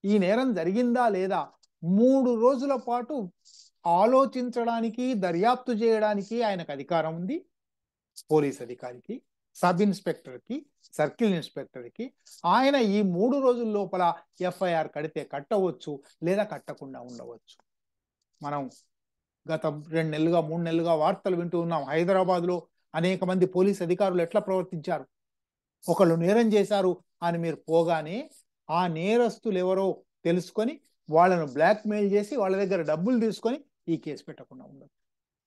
ఈ నేరం జరిగిందా లేదా 3 రోజుల పాటు ఆలోచించడానికి, దర్యాప్తు చేయడానికి ఆయనకు అధికారం ఉంది. పోలీస్ అధికారికి, సబ్ ఇన్స్పెక్టర్కి, సర్కిల్ ఇన్స్పెక్టర్కి. ఆయన ఈ 3 రోజుల లోపల ఎఫ్ఐఆర్ కడితే కట్టవచ్చు, లేదా కట్టకుండా ఉండవచ్చు. మనం గత 2 నెలలుగా 3 నెలలుగా వార్తలు వింటూ ఉన్నాం. హైదరాబాద్లో అనేక మంది పోలీస్ అధికారులు ఎట్లా ప్రవర్తించారు. ఒకళ్ళు నేరం చేశారు అని మీరు పోగానే ఆ నేరస్తులు ఎవరో తెలుసుకొని వాళ్ళను బ్లాక్మెయిల్ చేసి వాళ్ళ దగ్గర డబ్బులు తీసుకొని ఈ కేసు పెట్టకుండా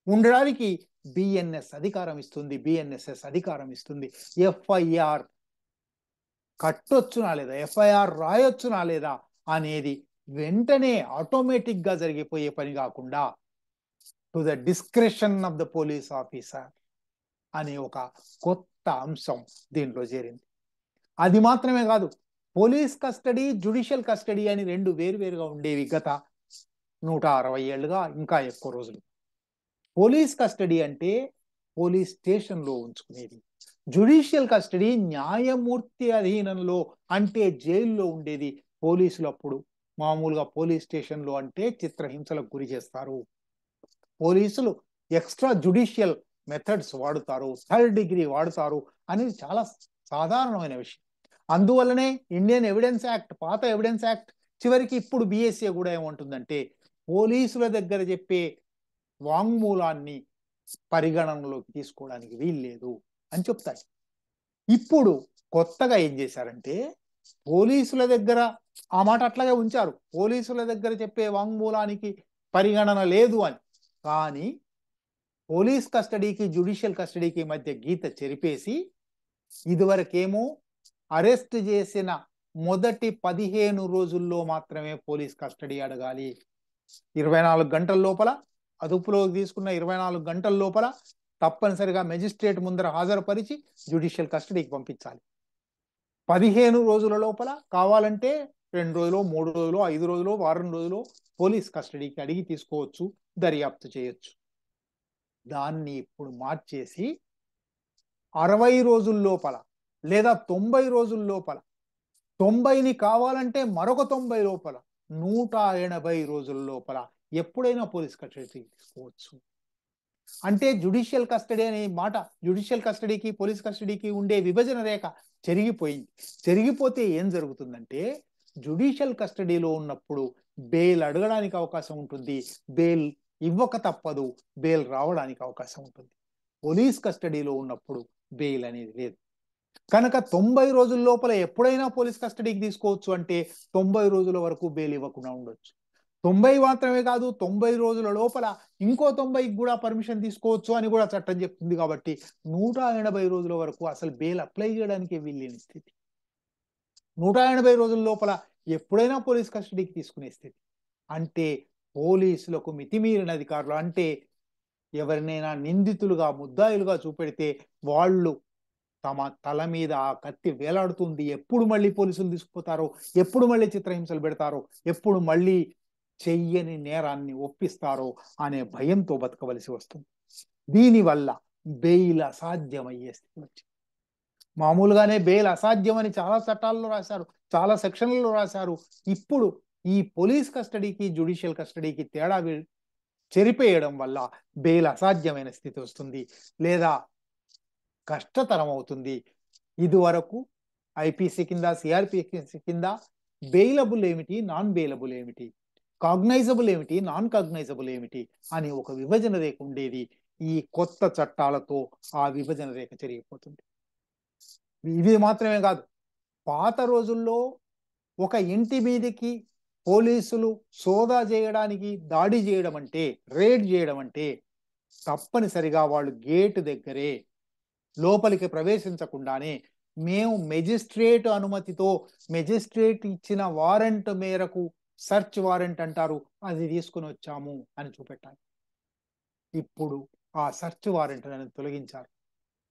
ఉండడానికి బిఎన్ఎస్ అధికారం ఇస్తుంది, బిఎన్ఎస్ఎస్ అధికారం ఇస్తుంది. ఎఫ్ఐఆర్ కట్టొచ్చునా లేదా, ఎఫ్ఐఆర్ రాయొచ్చునా లేదా అనేది వెంటనే ఆటోమేటిక్ గా జరిగిపోయే పని కాకుండా to the discretion of the police officer అనే ఒక కొత్త అంశం దీంట్లో చేరింది. అది మాత్రమే కాదు, పోలీస్ కస్టడీ, జ్యుడిషియల్ కస్టడీ అని 2 వేరువేరుగా ఉండేవి గత 160 ఏళ్ళుగా, ఇంకా ఎక్కువ రోజులు. పోలీస్ కస్టడీ అంటే పోలీస్ స్టేషన్లో ఉంచుకునేది. జ్యుడిషియల్ కస్టడీ న్యాయమూర్తి అధీనంలో, అంటే జైల్లో ఉండేది. పోలీసులు అప్పుడు మామూలుగా పోలీస్ స్టేషన్లో అంటే చిత్రహింసలకు గురి చేస్తారు. పోలీసులు ఎక్స్ట్రా జ్యుడిషియల్ మెథడ్స్ వాడుతారు, 3rd డిగ్రీ వాడుతారు అనేది చాలా సాధారణమైన విషయం. అందువల్లనే ఇండియన్ ఎవిడెన్స్ యాక్ట్, పాత ఎవిడెన్స్ యాక్ట్ చివరికి ఇప్పుడు బిఎస్ఏ కూడా ఏమంటుందంటే పోలీసుల దగ్గర చెప్పే వాంగ్మూలాన్ని పరిగణనలోకి తీసుకోవడానికి వీల్లేదు అని చెప్తాయి. ఇప్పుడు కొత్తగా ఏం చేశారంటే పోలీసుల దగ్గర ఆ మాట అట్లాగే ఉంచారు, పోలీసుల దగ్గర చెప్పే వాంగ్మూలానికి పరిగణన లేదు అని. కానీ పోలీస్ కస్టడీకి, జ్యుడిషియల్ కస్టడీకి మధ్య గీత చెరిపేసి ఇదివరకేమో అరెస్ట్ చేసిన మొదటి 15 రోజుల్లో మాత్రమే పోలీస్ కస్టడీ అడగాలి. 24 గంటల లోపల, అదుపులోకి తీసుకున్న 24 గంటల లోపల తప్పనిసరిగా మెజిస్ట్రేట్ ముందర హాజరుపరిచి జ్యుడిషియల్ కస్టడీకి పంపించాలి. 15 రోజుల లోపల కావాలంటే 2 రోజులు, 3 రోజులు, 5 రోజులు, వారం రోజులు పోలీస్ కస్టడీకి అడిగి తీసుకోవచ్చు, దర్యాప్తు చేయొచ్చు. దాన్ని ఇప్పుడు మార్చేసి 60 రోజుల లోపల లేదా 90 రోజుల లోపల, 90ని కావాలంటే మరొక 90 లోపల, 180 రోజుల లోపల ఎప్పుడైనా పోలీస్ కస్టడీ తీసుకోవచ్చు. అంటే జ్యుడిషియల్ కస్టడీ అనే మాట, జ్యుడిషియల్ కస్టడీకి పోలీస్ కస్టడీకి ఉండే విభజన రేఖ చెరిగిపోయింది. చెరిగిపోతే ఏం జరుగుతుందంటే జ్యుడిషియల్ కస్టడీలో ఉన్నప్పుడు బెయిల్ అడగడానికి అవకాశం ఉంటుంది, బెయిల్ ఇవ్వక తప్పదు, బెయిల్ రావడానికి అవకాశం ఉంటుంది. పోలీస్ కస్టడీలో ఉన్నప్పుడు బెయిల్ అనేది లేదు. కనుక 90 రోజుల లోపల ఎప్పుడైనా పోలీస్ కస్టడీకి తీసుకోవచ్చు, అంటే 90 రోజుల వరకు బెయిల్ ఇవ్వకుండా ఉండొచ్చు. 90 మాత్రమే కాదు, 90 రోజుల లోపల ఇంకో 90కి కూడా పర్మిషన్ తీసుకోవచ్చు అని కూడా చట్టం చెప్తుంది. కాబట్టి 180 రోజుల వరకు అసలు బెయిల్ అప్లై చేయడానికి వీల్లేని స్థితి. 180 రోజుల లోపల ఎప్పుడైనా పోలీస్ కస్టడీకి తీసుకునే స్థితి. అంటే పోలీసులకు మితిమీరిన అధికారులు, అంటే ఎవరినైనా నిందితులుగా, ముద్దాయిలుగా చూపెడితే వాళ్ళు తమ తల మీద ఆ కత్తి వేలాడుతుంది. ఎప్పుడు మళ్ళీ పోలీసులు తీసుకుపోతారో, ఎప్పుడు మళ్ళీ చిత్రహింసలు పెడతారో, ఎప్పుడు మళ్ళీ చెయ్యని నేరాన్ని ఒప్పిస్తారో అనే భయంతో బతకవలసి వస్తుంది. దీనివల్ల బెయిల్ అసాధ్యమయ్యే స్థితి వచ్చింది. మామూలుగానే బెయిల్ అసాధ్యమని చాలా చట్టాల్లో రాశారు, చాలా సెక్షన్లలో రాశారు. ఇప్పుడు ఈ పోలీస్ కస్టడీకి జ్యుడిషియల్ కస్టడీకి తేడా చెరిపేయడం వల్ల బెయిల్ అసాధ్యమైన స్థితి వస్తుంది, లేదా కష్టతరం అవుతుంది. ఇదివరకు ఐపీసీ కింద, సిఆర్పిసి కింద బెయిలబుల్ ఏమిటి, నాన్ బెయిలబుల్ ఏమిటి, కాగ్నైజబుల్ ఏమిటి, నాన్ కాగ్నైజబుల్ ఏమిటి అని ఒక విభజన రేఖ ఉండేది. ఈ కొత్త చట్టాలతో ఆ విభజన రేఖ చెరిగిపోతుంది. ఇది మాత్రమే కాదు, పాత రోజుల్లో ఒక ఇంటి మీదకి పోలీసులు సోదా చేయడానికి, దాడి చేయడం అంటే, రేడ్ చేయడం అంటే తప్పనిసరిగా వాళ్ళు గేటు దగ్గరే, లోపలికి ప్రవేశించకుండానే మేము మెజిస్ట్రేట్ అనుమతితో, మెజిస్ట్రేట్ ఇచ్చిన వారెంట్ మేరకు, సర్చ్ వారెంట్ అంటారు, అది తీసుకుని వచ్చాము అని చూపెట్టాలి. ఇప్పుడు ఆ సర్చ్ వారెంట్ అనేది తొలగించారు,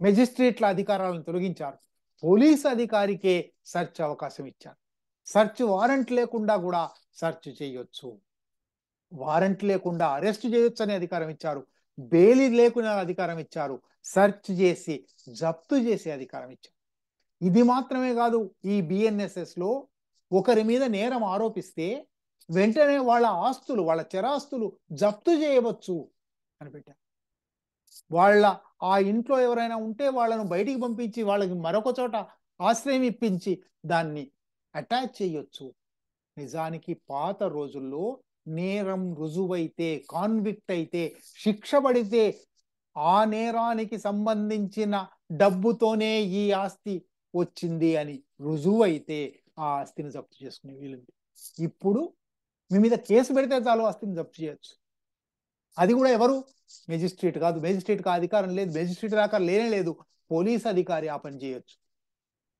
మెజిస్ట్రేట్ల అధికారాలను తొలగించారు, పోలీస్ అధికారికే సర్చ్ అవకాశం ఇచ్చారు. సర్చ్ వారెంట్ లేకుండా కూడా సర్చ్ చేయొచ్చు, వారెంట్ లేకుండా అరెస్ట్ చేయొచ్చు అనే అధికారం ఇచ్చారు, బెయిల్ లేకుండా అధికారం ఇచ్చారు, సర్చ్ చేసి జప్తు చేసే అధికారం ఇచ్చారు. ఇది మాత్రమే కాదు, ఈ బిఎన్ఎస్ఎస్ లో ఒకరి మీద నేరం ఆరోపిస్తే వెంటనే వాళ్ళ ఆస్తులు, వాళ్ళ చరాస్తులు జప్తు చేయవచ్చు అని పెట్టారు. వాళ్ళ ఆ ఇంట్లో ఎవరైనా ఉంటే వాళ్ళను బయటికి పంపించి వాళ్ళకి మరొక చోట ఆశ్రయం ఇప్పించి దాన్ని అటాచ్ చేయొచ్చు. నిజానికి పాత రోజుల్లో నేరం రుజువైతే, కాన్విక్ట్ అయితే, శిక్ష పడితే ఆ నేరానికి సంబంధించిన డబ్బుతోనే ఈ ఆస్తి వచ్చింది అని రుజువైతే ఆ ఆస్తిని జప్తు చేసుకునే వీలుంది. ఇప్పుడు మీ మీద కేసు పెడితే చాలు ఆస్తిని జప్తు చేయొచ్చు. అది కూడా ఎవరు? మెజిస్ట్రేట్ కాదు, మెజిస్ట్రేట్కి అధికారం లేదు, మెజిస్ట్రేట్ దాకా లేనే లేదు, పోలీస్ అధికారి ఆ పని చేయొచ్చు.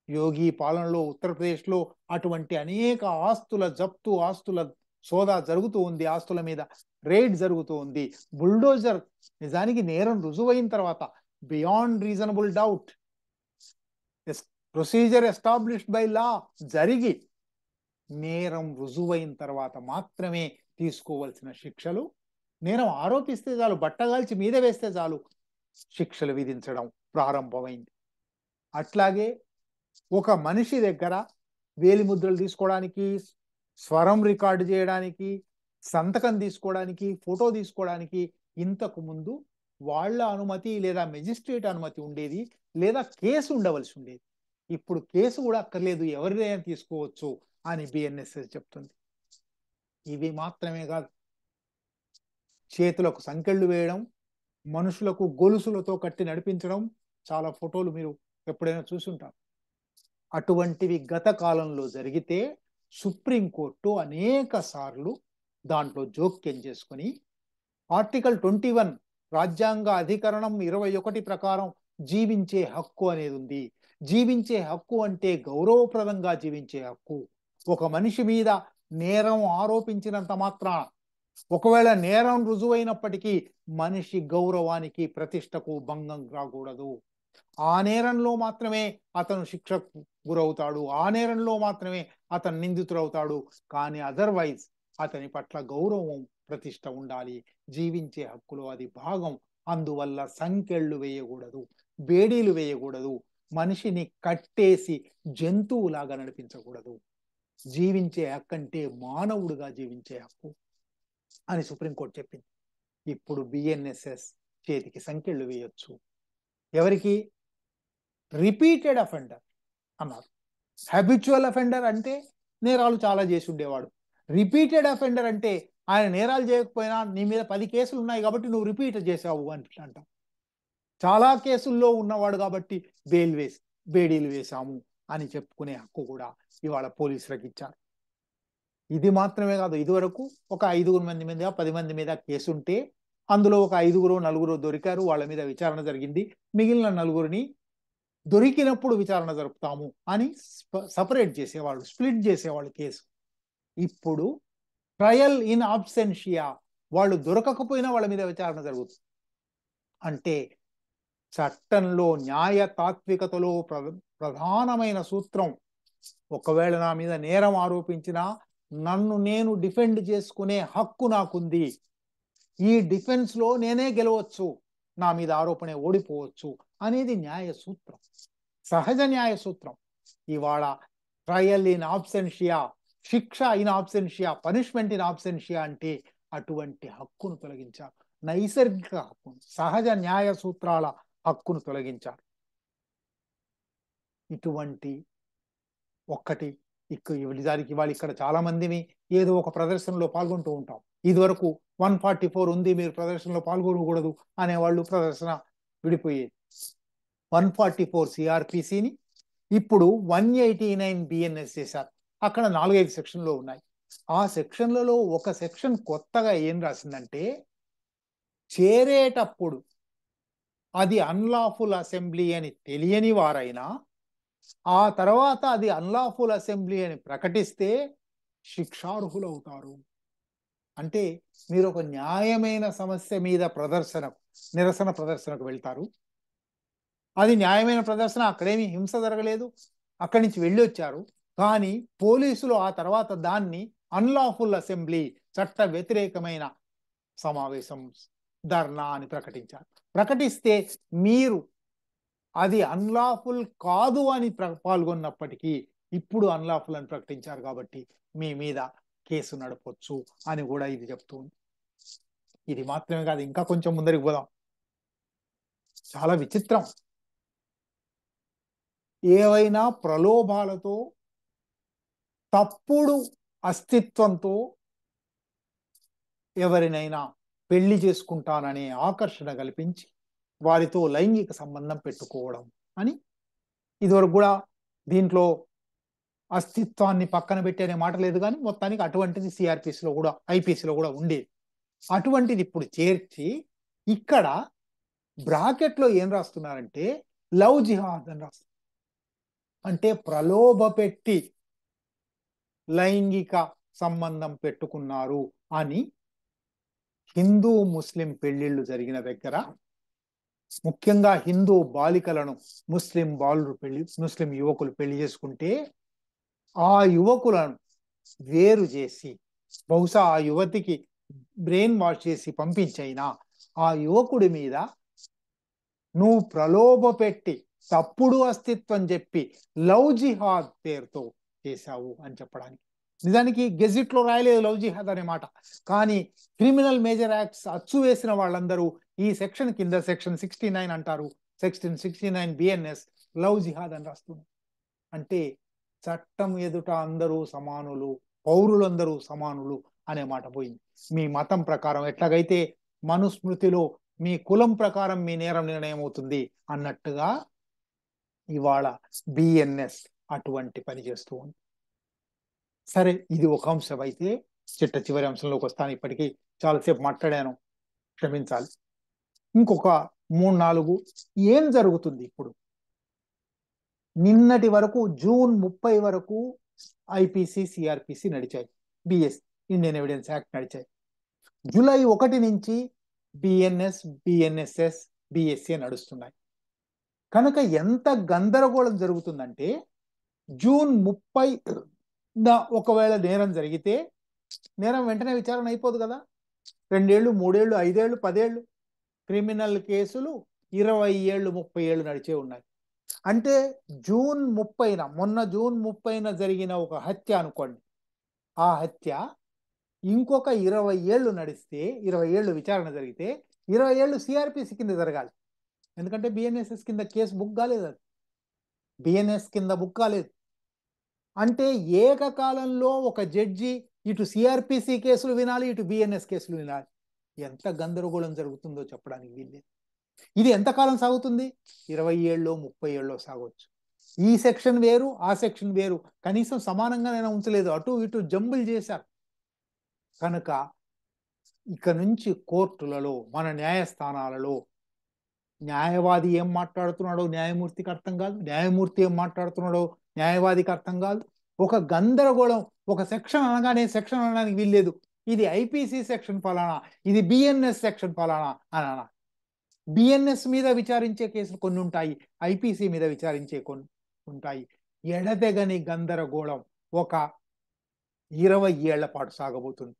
యోగి పాలనలో ఉత్తరప్రదేశ్లో అటువంటి అనేక ఆస్తుల జప్తు, ఆస్తుల సోదా జరుగుతూ ఉంది, ఆస్తుల మీద రేడ్ జరుగుతూ ఉంది. బుల్డోజర్ నిజానికి నేరం రుజువైన తర్వాత, beyond reasonable doubt, procedure established by law జరిగి నేరం రుజువైన తర్వాత మాత్రమే తీసుకోవలసిన శిక్షలు, నేరం ఆరోపిస్తే చాలు, బట్టగాల్చి మీద వేస్తే చాలు శిక్షలు విధించడం ప్రారంభమైంది. అట్లాగే ఒక మనిషి దగ్గర వేలిముద్రలు తీసుకోవడానికి, స్వరం రికార్డు చేయడానికి, సంతకం తీసుకోవడానికి, ఫోటో తీసుకోవడానికి ఇంతకు ముందు వాళ్ళ అనుమతి లేదా మెజిస్ట్రేట్ అనుమతి ఉండేది, లేదా కేసు ఉండవలసి ఉండేది. ఇప్పుడు కేసు కూడా అక్కర్లేదు, ఎవరిదైనా తీసుకోవచ్చు అని బిఎన్ఎస్ఎస్ చెప్తుంది. ఇవి మాత్రమే కాదు, చేతులకు సంకెళ్ళు వేయడం, మనుషులకు గొలుసులతో కట్టి నడిపించడం, చాలా ఫోటోలు మీరు ఎప్పుడైనా చూసుంటారు. అటువంటివి గత కాలంలో జరిగితే సుప్రీంకోర్టు అనేక సార్లు దాంట్లో జోక్యం చేసుకుని ఆర్టికల్ 21 రాజ్యాంగ అధికరణం 21 ప్రకారం జీవించే హక్కు అనేది ఉంది. జీవించే హక్కు అంటే గౌరవప్రదంగా జీవించే హక్కు. ఒక మనిషి మీద నేరం ఆరోపించినంత మాత్రాన, ఒకవేళ నేరం రుజువైనప్పటికీ మనిషి గౌరవానికి, ప్రతిష్టకు భంగం రాకూడదు. ఆ నేరంలో మాత్రమే అతను శిక్షకు గురవుతాడు, ఆ నేరంలో మాత్రమే అతను నిందితుడవుతాడు. కానీ అదర్వైజ్ అతని పట్ల గౌరవం, ప్రతిష్ట ఉండాలి. జీవించే హక్కులో అది భాగం. అందువల్ల సంకెళ్ళు వేయకూడదు, బేడీలు వేయకూడదు, మనిషిని కట్టేసి జంతువులాగా నడిపించకూడదు. జీవించే హక్కు అంటే మానవుడిగా జీవించే హక్కు అని సుప్రీంకోర్టు చెప్పింది. ఇప్పుడు బిఎన్ఎస్ఎస్ చేతికి సంకెళ్ళు వేయొచ్చు. ఎవరికి? రిపీటెడ్ అఫెండర్ అన్నారు. హ్యాబిచువల్ అఫెండర్ అంటే నేరాలు చాలా చేసి ఉండేవాడు. రిపీటెడ్ అఫెండర్ అంటే ఆయన నేరాలు చేయకపోయినా నీ మీద 10 కేసులు ఉన్నాయి కాబట్టి నువ్వు రిపీట్ చేసావు అంటాం. చాలా కేసుల్లో ఉన్నవాడు కాబట్టి బేడీలు వేశాము అని చెప్పుకునే హక్కు కూడా ఇవాళ పోలీసులకు ఇచ్చారు. ఇది మాత్రమే కాదు, ఇదివరకు ఒక 5 మంది మీద, 10 మంది మీద కేసు ఉంటే అందులో ఒక 5-4 దొరికారు, వాళ్ళ మీద విచారణ జరిగింది, మిగిలిన 4 దొరికినప్పుడు విచారణ జరుపుతాము అని సపరేట్ చేసేవాళ్ళు, స్ప్లిట్ చేసేవాళ్ళు కేసు. ఇప్పుడు ట్రయల్ ఇన్ అబ్సెన్షియా, వాళ్ళు దొరకకపోయినా వాళ్ళ మీద విచారణ జరుగుతుంది. అంటే చట్టంలో న్యాయ తాత్వికతలో ప్రధానమైన సూత్రం, ఒకవేళ నా మీద నేరం ఆరోపించినా నన్ను నేను డిఫెండ్ చేసుకునే హక్కు నాకుంది, ఈ డిఫెన్స్ లో నేనే గెలవచ్చు, నా మీద ఆరోపణ ఓడిపోవచ్చు అనేది న్యాయ సూత్రం, సహజ న్యాయ సూత్రం. ఇవాళ ట్రయల్ ఇన్ ఆబ్సెన్షియా, శిక్ష ఇన్ ఆబ్సెన్షియా, పనిష్మెంట్ ఇన్ ఆబ్సెన్షియా అంటే అటువంటి హక్కును తొలగించారు. నైసర్గిక హక్కును, సహజ న్యాయ సూత్రాల హక్కును తొలగించారు. ఇటువంటి ఒక్కటి నిజానికి ఇవాళ ఇక్కడ చాలా మందిని ఏదో ఒక ప్రదర్శనలో పాల్గొంటూ ఉంటాం. ఇదివరకు 144 ఉంది, మీరు ప్రదర్శనలో పాల్గొనకూడదు అనేవాళ్ళు ప్రదర్శన విడిపోయేది. 144 సిఆర్పిసిని ఇప్పుడు 189 బిఎన్ఎస్ చేశారు. అక్కడ 4-5 సెక్షన్లు ఉన్నాయి. ఆ సెక్షన్లలో ఒక సెక్షన్ కొత్తగా ఏం రాసిందంటే, చేరేటప్పుడు అది అన్లాఫుల్ అసెంబ్లీ అని తెలియని వారైనా ఆ తర్వాత అది అన్లాఫుల్ అసెంబ్లీ అని ప్రకటిస్తే శిక్షార్హులవుతారు. అంటే మీరు ఒక న్యాయమైన సమస్య మీద నిరసన ప్రదర్శనకు వెళ్తారు, అది న్యాయమైన ప్రదర్శన, అక్కడేమీ హింస జరగలేదు, అక్కడి నుంచి వెళ్ళి వచ్చారు, కానీ పోలీసులు ఆ తర్వాత దాన్ని అన్లాఫుల్ అసెంబ్లీ, చట్ట వ్యతిరేకమైన సమావేశం, ధర్నా అని ప్రకటించారు. ప్రకటిస్తే మీరు అది అన్లాఫుల్ కాదు అని పాల్గొన్నప్పటికీ ఇప్పుడు అన్లాఫుల్ అని ప్రకటించారు కాబట్టి మీ మీద కేసు నడపొచ్చు అని కూడా ఇది చెప్తుంది. ఇది మాత్రమే కాదు, ఇంకా కొంచెం ముందరికి పోదాం. చాలా విచిత్రం. ఏవైనా ప్రలోభాలతో, తప్పుడు అస్తిత్వంతో ఎవరినైనా పెళ్లి చేసుకుంటాననే ఆకర్షణ కల్పించి వారితో లైంగిక సంబంధం పెట్టుకోవడం అని, ఇదివరకు కూడా దీంట్లో అస్తిత్వాన్ని పక్కన పెట్టే మాట లేదు, కానీ మొత్తానికి అటువంటిది సిఆర్పిసిలో కూడా, ఐపీసీలో కూడా ఉండేది. అటువంటిది ఇప్పుడు చేర్చి ఇక్కడ బ్రాకెట్లో ఏం రాస్తున్నారంటే లవ్ జిహాద్ అని రాస్తున్నారు. అంటే ప్రలోభ పెట్టి లైంగిక సంబంధం పెట్టుకున్నారు అని హిందూ ముస్లిం పెళ్లిళ్ళు జరిగిన దగ్గర, ముఖ్యంగా హిందూ బాలికలను ముస్లిం యువకులు పెళ్లి చేసుకుంటే ఆ యువకులను వేరు చేసి, బహుశా ఆ యువతికి బ్రెయిన్ వాష్ చేసి పంపించైనా ఆ యువకుడి మీద నువ్వు ప్రలోభ పెట్టి తప్పుడు అస్తిత్వం చెప్పి లవ్ జిహాద్ పేరుతో చేశావు అని చెప్పడానికి. నిజానికి గెజిట్ లో రాయలేదు లవ్ జిహాద్ అనే మాట, కానీ క్రిమినల్ మేజర్ యాక్ట్స్ అచ్చు వేసిన వాళ్ళందరూ ఈ సెక్షన్ కింద సెక్షన్ 69 అంటారు, సెక్షన్ 69 బిఎన్ఎస్ లవ్ జిహాద్ అని రాస్తున్నారు. అంటే చట్టం ఎదుట అందరూ సమానులు, పౌరులందరూ సమానులు అనే మాట పోయింది. మీ మతం ప్రకారం ఎట్లాగైతే మనుస్మృతిలో మీ కులం ప్రకారం మీ నేరం నిర్ణయం అవుతుంది అన్నట్టుగా ఇవాళ బిఎన్ఎస్ అటువంటి పని చేస్తూ ఉంది. సరే, ఇది ఒక అంశం అయితే చివరి అంశంలోకి వస్తాను. ఇప్పటికీ చాలాసేపు మాట్లాడాను, క్షమించాలి. ఇంకొక 3-4 ఏం జరుగుతుంది ఇప్పుడు. నిన్నటి వరకు జూన్ 30 వరకు ఐపీసీ సిఆర్పిసి నడిచాయి, బిఎస్ ఇండియన్ ఎవిడెన్స్ యాక్ట్ నడిచాయి. జూలై 1 నుంచి బిఎన్ఎస్, బిఎన్ఎస్ఎస్, బిఎస్ఏ నడుస్తున్నాయి. కనుక ఎంత గందరగోళం జరుగుతుందంటే, జూన్ 30 ఒకవేళ నేరం జరిగితే నేరం వెంటనే విచారణ అయిపోదు కదా, 2 ఏళ్ళు, 3 ఏళ్ళు, 5 ఏళ్ళు, 10 ఏళ్ళు క్రిమినల్ కేసులు 20 ఏళ్ళు, 30 ఏళ్ళు నడిచే ఉన్నాయి. అంటే జూన్ 30న, మొన్న జూన్ 30న జరిగిన ఒక హత్య అనుకోండి, ఆ హత్య ఇంకొక 20 ఏళ్ళు నడిస్తే, 20 ఏళ్ళు విచారణ జరిగితే 20 ఏళ్ళు సిఆర్పిసి కింద జరగాలి. ఎందుకంటే బిఎన్ఎస్ఎస్ కింద కేసు బుక్ కాలేదు, అది బిఎన్ఎస్ కింద బుక్ కాలేదు. అంటే ఏకకాలంలో ఒక జడ్జి ఇటు సిఆర్పిసి కేసులు వినాలి, ఇటు బిఎన్ఎస్ కేసులు వినాలి. ఎంత గందరగోళం జరుగుతుందో చెప్పడానికి వీల్లేదు. ఇది ఎంతకాలం సాగుతుంది? 20 ఏళ్ళు, 30 ఏళ్ళు సాగవచ్చు. ఈ సెక్షన్ వేరు, ఆ సెక్షన్ వేరు, కనీసం సమానంగానైనా ఉంచలేదు, అటు ఇటు జంబులు చేశారు. కనుక ఇక నుంచి కోర్టులలో, మన న్యాయస్థానాలలో న్యాయవాది ఏం మాట్లాడుతున్నాడో న్యాయమూర్తికి అర్థం కాదు, న్యాయమూర్తి ఏం మాట్లాడుతున్నాడో న్యాయవాదికి అర్థం కాదు. ఒక గందరగోళం. ఒక సెక్షన్ అనగానే సెక్షన్ అనడానికి వీల్లేదు, ఇది ఐపీసీ సెక్షన్ ఫలానా, ఇది బిఎన్ఎస్ సెక్షన్ ఫలానా అని అనా. బిఎన్ఎస్ మీద విచారించే కేసులు కొన్ని ఉంటాయి, ఐపీసీ మీద విచారించే కొన్ని ఉంటాయి. ఎడతెగని గందరగోళం ఒక 20 ఏళ్ల పాటు సాగబోతుంది.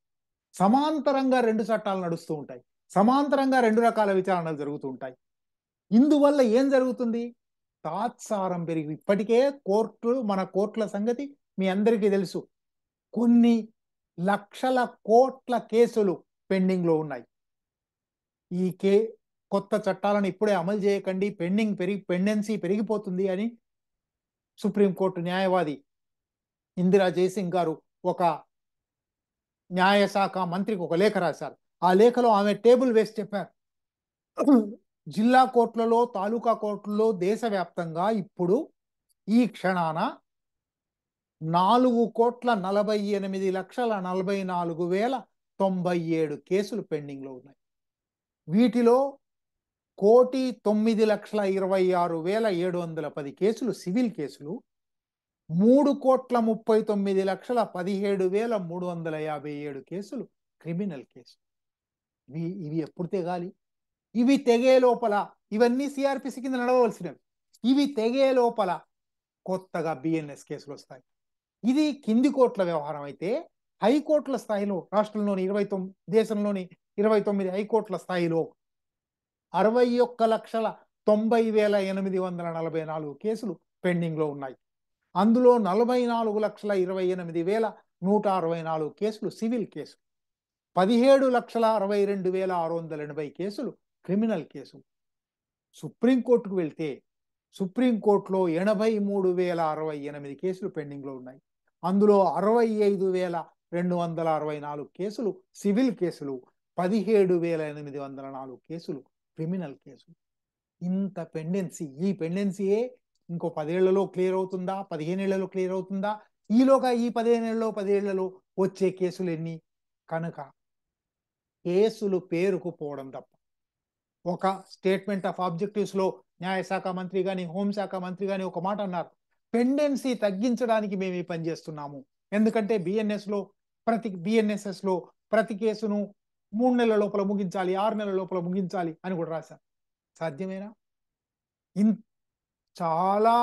సమాంతరంగా 2 చట్టాలు నడుస్తూ ఉంటాయి. సమాంతరంగా 2 రకాల విచారణలు జరుగుతూ ఉంటాయి. ఇందువల్ల ఏం జరుగుతుంది? తాత్సారం పెరిగి, ఇప్పటికే మన కోర్టుల సంగతి మీ అందరికీ తెలుసు. కొన్ని లక్షల కోట్ల కేసులు పెండింగ్ లో ఉన్నాయి. ఈ కొత్త చట్టాలను ఇప్పుడే అమలు చేయకండి, పెండెన్సీ పెరిగిపోతుంది అని సుప్రీంకోర్టు న్యాయవాది ఇందిరా జయసింగ్ గారు ఒక న్యాయశాఖ మంత్రికి ఒక లేఖ రాశారు. ఆ లేఖలో ఆమె టేబుల్ వేసి చెప్పారు, జిల్లా కోర్టులలో, తాలూకా కోర్టులలో దేశవ్యాప్తంగా ఇప్పుడు ఈ క్షణాన 4,48,44,097 కేసులు పెండింగ్ లో ఉన్నాయి. వీటిలో 1,09,26,710 కేసులు సివిల్ కేసులు, 3,39,17,357 కేసులు క్రిమినల్ కేసులు. ఇవి ఎప్పుడు తెగాలి? ఇవి తెగే లోపల, ఇవన్నీ సిఆర్పిసి కింద నడవలసినవి, ఇవి తెగే లోపల కొత్తగా బిఎన్ఎస్ కేసులు వస్తాయి. ఇది కింది కోర్టుల వ్యవహారం అయితే, హైకోర్టుల స్థాయిలో రాష్ట్రంలోని దేశంలోని 29 హైకోర్టుల స్థాయిలో 61,90,844 కేసులు పెండింగ్ లో ఉన్నాయి. అందులో 44,28,164 కేసులు సివిల్ కేసులు, 17,62,680 కేసులు క్రిమినల్ కేసులు. సుప్రీంకోర్టుకు వెళ్తే సుప్రీంకోర్టులో 83,068 కేసులు పెండింగ్ లో ఉన్నాయి. అందులో 65,264 కేసులు సివిల్ కేసులు, 17,804 కేసులు క్రిమినల్ కేసులు. ఇంత పెండెన్సీ, ఈ పెండెన్సీయే ఇంకో 10 ఏళ్లలో క్లియర్ అవుతుందా, 15 ఏళ్లలో క్లియర్ అవుతుందా? ఈలోగా ఈ 15 ఏళ్లలో 10 ఏళ్లలో వచ్చే కేసులు ఎన్ని? కనుక కేసులు పేరుకుపోవడం తప్ప. ఒక స్టేట్మెంట్ ఆఫ్ ఆబ్జెక్టివ్స్ లో న్యాయశాఖ మంత్రి గాని, హోంశాఖ మంత్రి గాని ఒక మాట అన్నారు, పెండెన్సీ తగ్గించడానికి మేము ఈ పని చేస్తున్నాము. ఎందుకంటే బిఎన్ఎస్ఎస్ లో ప్రతి కేసును 3 నెలల లోపల ముగించాలి, 6 నెలల లోపల ముగించాలి అని కూడా రాశారు. సాధ్యమేనా? చాలా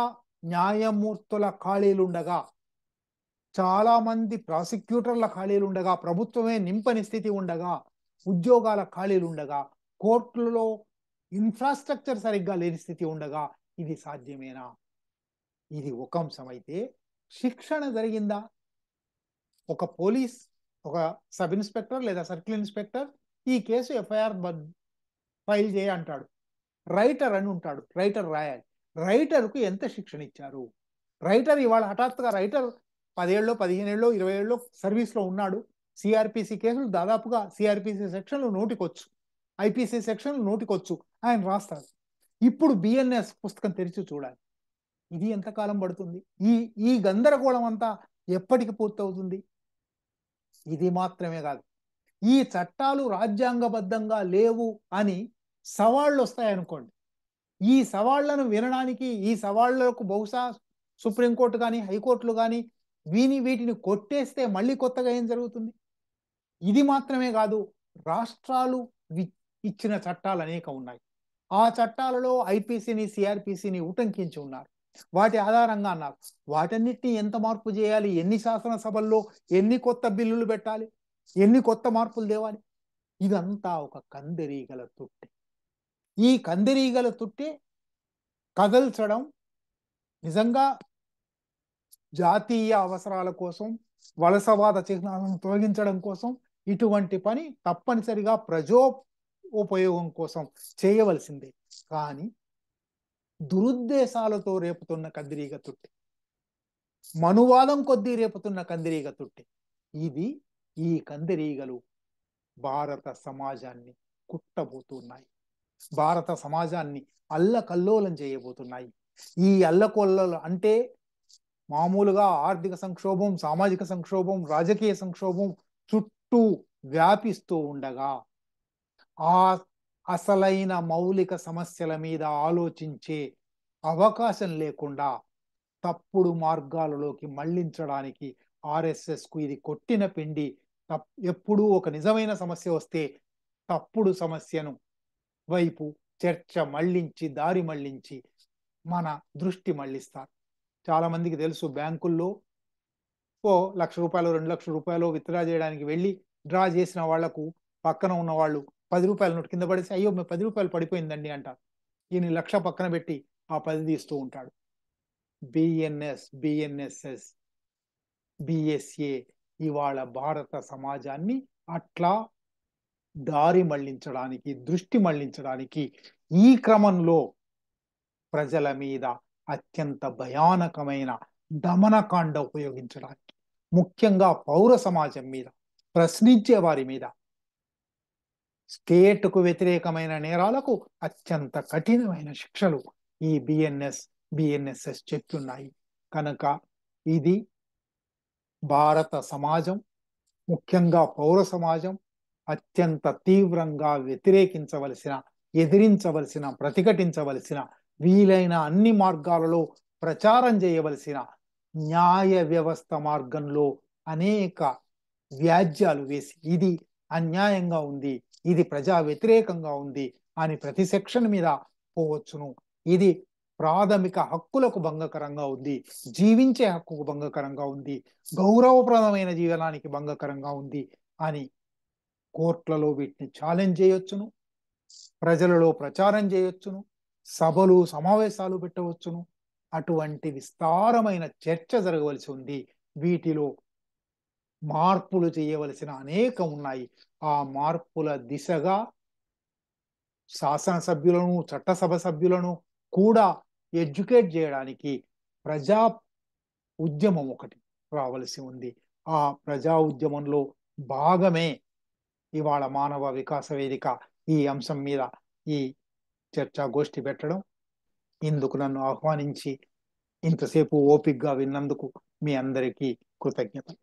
న్యాయమూర్తుల ఖాళీలుండగా, చాలా మంది ప్రాసిక్యూటర్ల ఖాళీలుండగా, ప్రభుత్వమే నింపని స్థితి ఉండగా, ఉద్యోగాల ఖాళీలుండగా, కోర్టులలో ఇన్ఫ్రాస్ట్రక్చర్ సరిగ్గా లేని స్థితి ఉండగా ఇది సాధ్యమేనా? ఇది ఒక అంశం అయితే, శిక్షణ జరిగిందా? ఒక పోలీస్, ఒక సబ్ ఇన్స్పెక్టర్ లేదా సర్కిల్ ఇన్స్పెక్టర్ ఈ కేసు ఎఫ్ఐఆర్ ఫైల్ చేయ అంటాడు. రైటర్ అని ఉంటాడు, రైటర్ రాయాలి. రైటర్కు ఎంత శిక్షణ ఇచ్చారు? రైటర్ ఇవాళ హఠాత్తుగా రైటర్ 10 ఏళ్ళలో, 15 ఏళ్ళలో, 20 ఏళ్ళలో సర్వీస్లో ఉన్నాడు. సిఆర్పిసి కేసులు దాదాపుగా సిఆర్పిసి సెక్షన్లు నోటికొచ్చు, ఐపీసీ సెక్షన్లు నోటికొచ్చు, ఆయన రాస్తాడు. ఇప్పుడు బిఎన్ఎస్ పుస్తకం తెరిచి చూడాలి. ఇది ఎంతకాలం పడుతుంది? ఈ గందరగోళం అంతా ఎప్పటికి పూర్తవుతుంది? ఇది మాత్రమే కాదు, ఈ చట్టాలు రాజ్యాంగబద్ధంగా లేవు అని సవాళ్ళు వస్తాయనుకోండి. ఈ సవాళ్లను వినడానికి, ఈ సవాళ్లకు బహుశా సుప్రీంకోర్టు కానీ, హైకోర్టులు కానీ వీటిని కొట్టేస్తే మళ్ళీ కొత్తగా ఏం జరుగుతుంది? ఇది మాత్రమే కాదు, రాష్ట్రాలు ఇచ్చిన చట్టాలు అనేక ఉన్నాయి. ఆ చట్టాలలో ఐపీసీని, సిఆర్పిసిని ఉటంకించి ఉన్నారు. వాటి ఆధారంగా అన్నారు. వాటన్నిటిని ఎంత మార్పు చేయాలి, ఎన్ని శాసనసభల్లో ఎన్ని కొత్త బిల్లులు పెట్టాలి, ఎన్ని కొత్త మార్పులు తేవాలి, ఇదంతా ఒక కందిరీగల తుట్టి. ఈ కందిరీగల తుట్టి కదల్చడం నిజంగా జాతీయ అవసరాల కోసం, వలసవాద చిహ్నాలను తొలగించడం కోసం ఇటువంటి పని తప్పనిసరిగా ప్రజోపయోగం కోసం చేయవలసిందే. కానీ దురుద్దేశాలతో రేపుతున్న కందిరీగ తుట్టి, మనువాదం కొద్దీ రేపుతున్న కందిరీగ తుట్టి, ఈ కందిరీగలు భారత సమాజాన్ని కుట్టబోతున్నాయి, భారత సమాజాన్ని అల్లకల్లోలం చేయబోతున్నాయి. ఈ అల్లకొల్లలు అంటే మామూలుగా ఆర్థిక సంక్షోభం, సామాజిక సంక్షోభం, రాజకీయ సంక్షోభం చుట్టూ వ్యాపిస్తూ ఉండగా ఆ అసలైన మౌలిక సమస్యల మీద ఆలోచించే అవకాశం లేకుండా తప్పుడు మార్గాలలోకి మళ్లించడానికి ఆర్ఎస్ఎస్కు ఇది కొట్టిన పిండి. ఎప్పుడూ ఒక నిజమైన సమస్య వస్తే తప్పుడు సమస్యను వైపు చర్చ మళ్ళించి దారి మళ్ళించి మన దృష్టి మళ్ళిస్తారు. చాలా మందికి తెలుసు, బ్యాంకుల్లో ₹1,00,000 ₹2,00,000 విత్డ్రా చేయడానికి వెళ్ళి డ్రా చేసిన వాళ్లకు పక్కన ఉన్న వాళ్ళు ₹10 నోటు కింద పడేసి అయ్యో మీ ₹10 పడిపోయిందండి అంటారు. ఈయన 1,00,000 పక్కన పెట్టి ఆ 10 తీస్తూ ఉంటాడు. బిఎన్ఎస్, బిఎన్ఎస్ఎస్, బిఎస్ఏ ఇవాళ భారత సమాజాన్ని అట్లా దారి మళ్లించడానికి, దృష్టి మళ్లించడానికి, ఈ క్రమంలో ప్రజల మీద అత్యంత భయానకమైన దమనకాండ ఉపయోగించడానికి, ముఖ్యంగా పౌర సమాజం మీద, ప్రశ్నించే వారి మీద, స్టేట్కు వ్యతిరేకమైన నేరాలకు అత్యంత కఠినమైన శిక్షలు ఈ బిఎన్ఎస్ఎస్ చెప్తున్నాయి. కనుక ఇది భారత సమాజం, ముఖ్యంగా పౌర సమాజం అత్యంత తీవ్రంగా వ్యతిరేకించవలసిన, ఎదిరించవలసిన, ప్రతిఘటించవలసిన, వీలైన అన్ని మార్గాలలో ప్రచారం చేయవలసిన, న్యాయ వ్యవస్థ మార్గంలో అనేక వ్యాజ్యాలు వేసి ఇది అన్యాయంగా ఉంది, ఇది ప్రజా వ్యతిరేకంగా ఉంది అని ప్రతి సెక్షన్ మీద పోవచ్చును, ఇది ప్రాథమిక హక్కులకు భంగకరంగా ఉంది, జీవించే హక్కుకు భంగకరంగా ఉంది, గౌరవప్రదమైన జీవనానికి భంగకరంగా ఉంది అని కోర్టులలో వీటిని ఛాలెంజ్ చేయొచ్చును, ప్రజలలో ప్రచారం చేయొచ్చును, సభలు సమావేశాలు పెట్టవచ్చును. అటువంటి విస్తారమైన చర్చ జరగవలసి ఉంది. వీటిలో మార్పులు చేయవలసిన అనేకం ఉన్నాయి. ఆ మార్పుల దిశగా శాసనసభ్యులను, చట్టసభ సభ్యులను కూడా ఎడ్యుకేట్ చేయడానికి ప్రజా ఉద్యమం ఒకటి రావలసి ఉంది. ఆ ప్రజా ఉద్యమంలో భాగమే ఇవాళ మానవ వికాస వేదిక ఈ అంశం మీద ఈ చర్చాగోష్ఠి పెట్టడం. ఇందుకు నన్ను ఆహ్వానించి ఇంతసేపు ఓపికగా విన్నందుకు మీ అందరికీ కృతజ్ఞతలు.